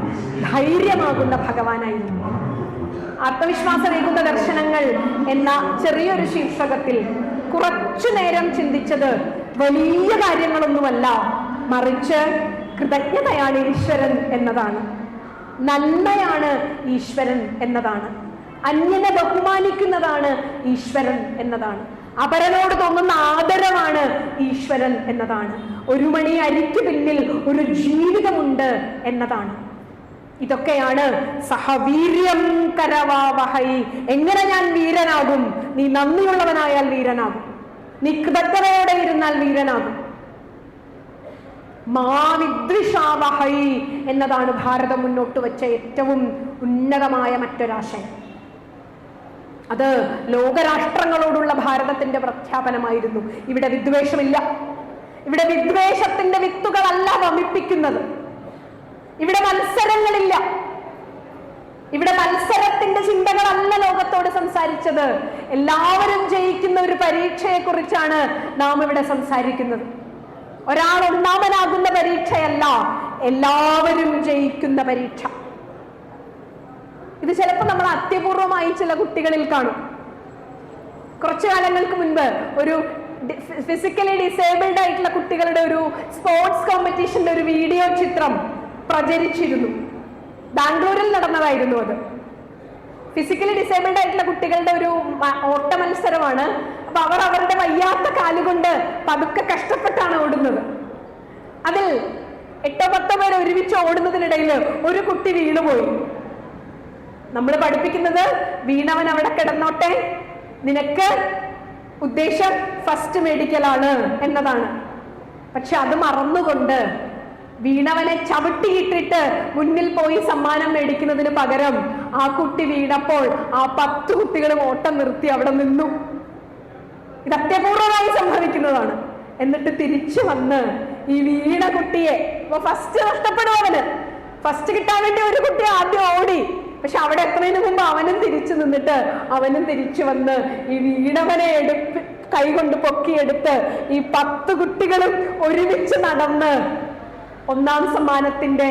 ധൈര്യമാകുന്ന ഭഗവാനായിരുന്നു. ആത്മവിശ്വാസമേകുന്ന ദർശനങ്ങൾ എന്ന ചെറിയൊരു ശീർഷകത്തിൽ കുറച്ചു നേരം ചിന്തിച്ചത് വലിയ കാര്യങ്ങളൊന്നുമല്ല, മറിച്ച് കൃതജ്ഞതയാണ് ഈശ്വരൻ എന്നതാണ്, നന്മയാണ് ഈശ്വരൻ എന്നതാണ്, അന്യനെ ബഹുമാനിക്കുന്നതാണ് ഈശ്വരൻ എന്നതാണ്, അപരനോട് തോന്നുന്ന ആദരവാണ് ഈശ്വരൻ എന്നതാണ്, ഒരു മണി അരിക്ക് പിന്നിൽ ഒരു ജീവിതമുണ്ട് എന്നതാണ്. ഇതൊക്കെയാണ് സഹവീര്യം കരവാവഹൈ. എങ്ങനെ ഞാൻ വീരനാകും? നീ നന്ദിയുള്ളവനായാൽ വീരനാകും, നീ കൃതജ്ഞതയോടെ ഇരുന്നാൽ വീരനാകും. മാവിദ്വിഷാവഹൈ എന്നതാണ് ഭാരതം മുന്നോട്ട് വെച്ച ഏറ്റവും ഉന്നതമായ മറ്റൊരാശയം. അത് ലോകരാഷ്ട്രങ്ങളോടുള്ള ഭാരതത്തിന്റെ പ്രഖ്യാപനമായിരുന്നു. ഇവിടെ വിദ്വേഷമില്ല, ഇവിടെ വിദ്വേഷത്തിന്റെ വിത്തുകളല്ല വമിപ്പിക്കുന്നത്, ഇവിടെ മത്സരങ്ങളില്ല, ഇവിടെ മത്സരത്തിന്റെ ചിന്തകളല്ല ലോകത്തോട് സംസാരിച്ചത്. എല്ലാവരും ജയിക്കുന്ന ഒരു പരീക്ഷയെ കുറിച്ചാണ് നാം ഇവിടെ സംസാരിക്കുന്നത്. ഒരാൾ ഒന്നാമനാകുന്ന പരീക്ഷയല്ല, എല്ലാവരും ജയിക്കുന്ന പരീക്ഷ. ഇത് ചിലപ്പോൾ നമ്മൾ അത്യപൂർവമായി ചില കുട്ടികളിൽ കാണും. കുറച്ചു കാലങ്ങൾക്ക് മുൻപ് ഒരു ഫിസിക്കലി ഡിസേബിൾഡ് ആയിട്ടുള്ള കുട്ടികളുടെ ഒരു സ്പോർട്സ് കോമ്പറ്റീഷന്റെ ഒരു വീഡിയോ ചിത്രം പ്രചരിച്ചിരുന്നു. ബാംഗ്ലൂരിൽ നടന്നതായിരുന്നു അത്. ഫിസിക്കലി ഡിസേബിൾഡ് ആയിട്ടുള്ള കുട്ടികളുടെ ഒരു ഓട്ട മത്സരമാണ്. അപ്പൊ അവർ അവരുടെ വയ്യാത്ത കാലുകൊണ്ട് പതുക്കെ കഷ്ടപ്പെട്ടാണ് ഓടുന്നത്. അതിൽ 8-10 പേർ ഒരുമിച്ച് ഓടുന്നതിനിടയിൽ ഒരു കുട്ടി വീണുപോയി. നമ്മൾ പഠിപ്പിക്കുന്നത് വീണവൻ അവിടെ കിടന്നോട്ടെ, നിനക്ക് ഉദ്ദേശം ഫസ്റ്റ് മേടിക്കലാണ് എന്നതാണ്. പക്ഷെ അത് മറന്നുകൊണ്ട് വീണവനെ ചവിട്ടിയിട്ടിട്ട് മുന്നിൽ പോയി സമ്മാനം മേടിക്കുന്നതിന് പകരം ആ കുട്ടി വീണപ്പോൾ ആ 10 കുട്ടികളും ഓട്ടം നിർത്തി അവിടെ നിന്നു. ഇത് അത്യപൂർവമായി സംഭവിക്കുന്നതാണ്. എന്നിട്ട് തിരിച്ചു വന്ന് ഈ വീണ കുട്ടിയെ, ഫസ്റ്റ് നഷ്ടപ്പെടുവവന്, ഫസ്റ്റ് കിട്ടാൻ വേണ്ടി ഒരു കുട്ടി ആദ്യം ഓടി, പക്ഷെ അവിടെ എത്തുന്നതിന് മുമ്പ് അവനും തിരിച്ചു നിന്നിട്ട് അവനും തിരിച്ചു വന്ന് ഈ വീണവനെ കൈകൊണ്ട് പൊക്കിയെടുത്ത് ഈ 10 കുട്ടികളും ഒരുമിച്ച് നടന്ന് 1ാം സമ്മാനത്തിന്റെ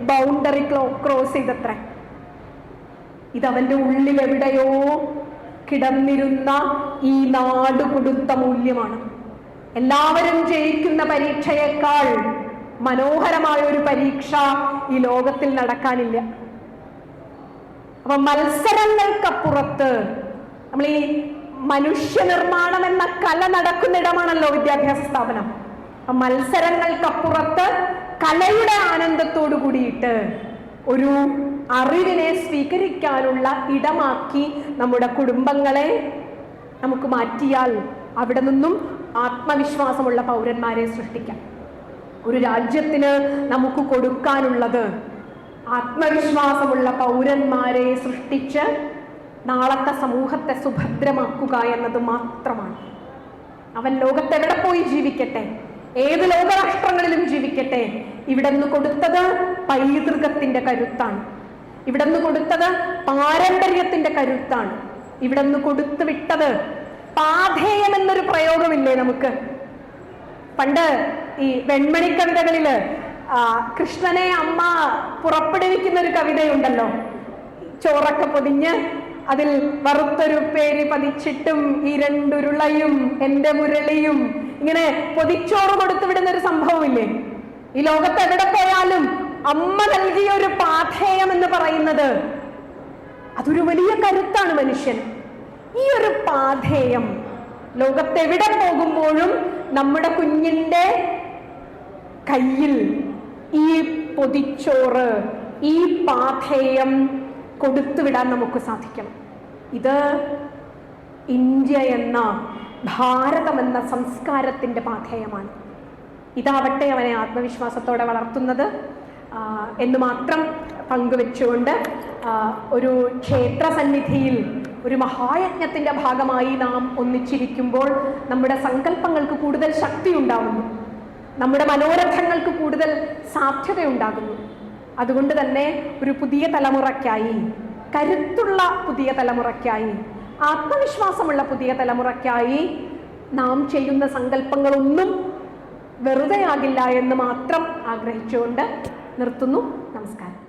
ബൗണ്ടറി ക്രോസ് ചെയ്തത്ര. ഇതവന്റെ ഉള്ളിൽ എവിടെയോ കിടന്നിരുന്ന ഈ നാട് കൊടുത്ത മൂല്യമാണ്. എല്ലാവരും ജയിക്കുന്ന പരീക്ഷയേക്കാൾ മനോഹരമായ ഒരു പരീക്ഷ ഈ ലോകത്തിൽ നടക്കാനില്ല. അപ്പൊ മത്സരങ്ങൾക്കപ്പുറത്ത് നമ്മൾ ഈ മനുഷ്യ നിർമ്മാണം എന്ന കല നടക്കുന്നിടമാണല്ലോ വിദ്യാഭ്യാസ സ്ഥാപനം. അപ്പൊ മത്സരങ്ങൾക്കപ്പുറത്ത് കലയുടെ ആനന്ദത്തോടു കൂടിയിട്ട് ഒരു അറിവിനെ സ്വീകരിക്കാനുള്ള ഇടമാക്കി നമ്മുടെ കുടുംബങ്ങളെ നമുക്ക് മാറ്റിയാൽ അവിടെ നിന്നും ആത്മവിശ്വാസമുള്ള പൗരന്മാരെ സൃഷ്ടിക്കാം. ഒരു രാജ്യത്തിന് നമുക്ക് കൊടുക്കാനുള്ളത് ആത്മവിശ്വാസമുള്ള പൗരന്മാരെ സൃഷ്ടിച്ച് നാളത്തെ സമൂഹത്തെ സുഭദ്രമാക്കുക എന്നത് മാത്രമാണ്. അവൻ ലോകത്തെവിടെ പോയി ജീവിക്കട്ടെ, ഏത് ലോകരാഷ്ട്രങ്ങളിലും ജീവിക്കട്ടെ, ഇവിടെ നിന്ന് കൊടുത്തത് പൈതൃകത്തിന്റെ കരുത്താണ്, ഇവിടെ നിന്ന് കൊടുത്തത് പാരമ്പര്യത്തിന്റെ കരുത്താണ്, ഇവിടെ നിന്ന് കൊടുത്തു വിട്ടത് പാഥേയം എന്നൊരു പ്രയോഗമില്ലേ നമുക്ക്? പണ്ട് ഈ വെൺമണി കവിതകളില് കൃഷ്ണനെ അമ്മ പുറപ്പെടുവിക്കുന്ന ഒരു കവിതയുണ്ടല്ലോ. ചോറൊക്കെ പൊതിഞ്ഞ് അതിൽ വറുത്തൊരു പേര് പതിച്ചിട്ടും ഈ രണ്ടുരുളയും എന്റെ മുരളിയും, ഇങ്ങനെ പൊതിച്ചോറ് കൊടുത്തു വിടുന്ന ഒരു സംഭവമില്ലേ? ഈ ലോകത്ത് എവിടെ പോയാലും അമ്മ നൽകിയ ഒരു പാഥേയം എന്ന് പറയുന്നത് അതൊരു വലിയ കരുത്താണ് മനുഷ്യൻ. ഈ ഒരു പാഥേയം ലോകത്തെവിടെ പോകുമ്പോഴും നമ്മുടെ കുഞ്ഞിന്റെ കയ്യിൽ ഈ പൊതിച്ചോറ്, ഈ പാഥേയം കൊടുത്തുവിടാൻ നമുക്ക് സാധിക്കണം. ഇത് ഇന്ത്യ എന്ന, ഭാരതം എന്ന സംസ്കാരത്തിന്റെ പാഥേയമാണ്. ഇതാവട്ടെ അവനെ ആത്മവിശ്വാസത്തോടെ വളർത്തുന്നത് എന്ന് മാത്രം പങ്കുവെച്ചുകൊണ്ട്, ഒരു ക്ഷേത്ര സന്നിധിയിൽ ഒരു മഹായജ്ഞത്തിന്റെ ഭാഗമായി നാം ഒന്നിച്ചിരിക്കുമ്പോൾ നമ്മുടെ സങ്കല്പങ്ങൾക്ക് കൂടുതൽ ശക്തി ഉണ്ടാകുന്നു, നമ്മുടെ മനോരഥങ്ങൾക്ക് കൂടുതൽ സാധ്യതയുണ്ടാകുന്നു. അതുകൊണ്ട് തന്നെ ഒരു പുതിയ തലമുറയ്ക്കായി, കരുത്തുള്ള പുതിയ തലമുറയ്ക്കായി, ആത്മവിശ്വാസമുള്ള പുതിയ തലമുറയ്ക്കായി നാം ചെയ്യുന്ന സങ്കല്പങ്ങളൊന്നും വെറുതെയാകില്ല എന്ന് മാത്രം ആഗ്രഹിച്ചുകൊണ്ട് നിർത്തുന്നു. നമസ്കാരം.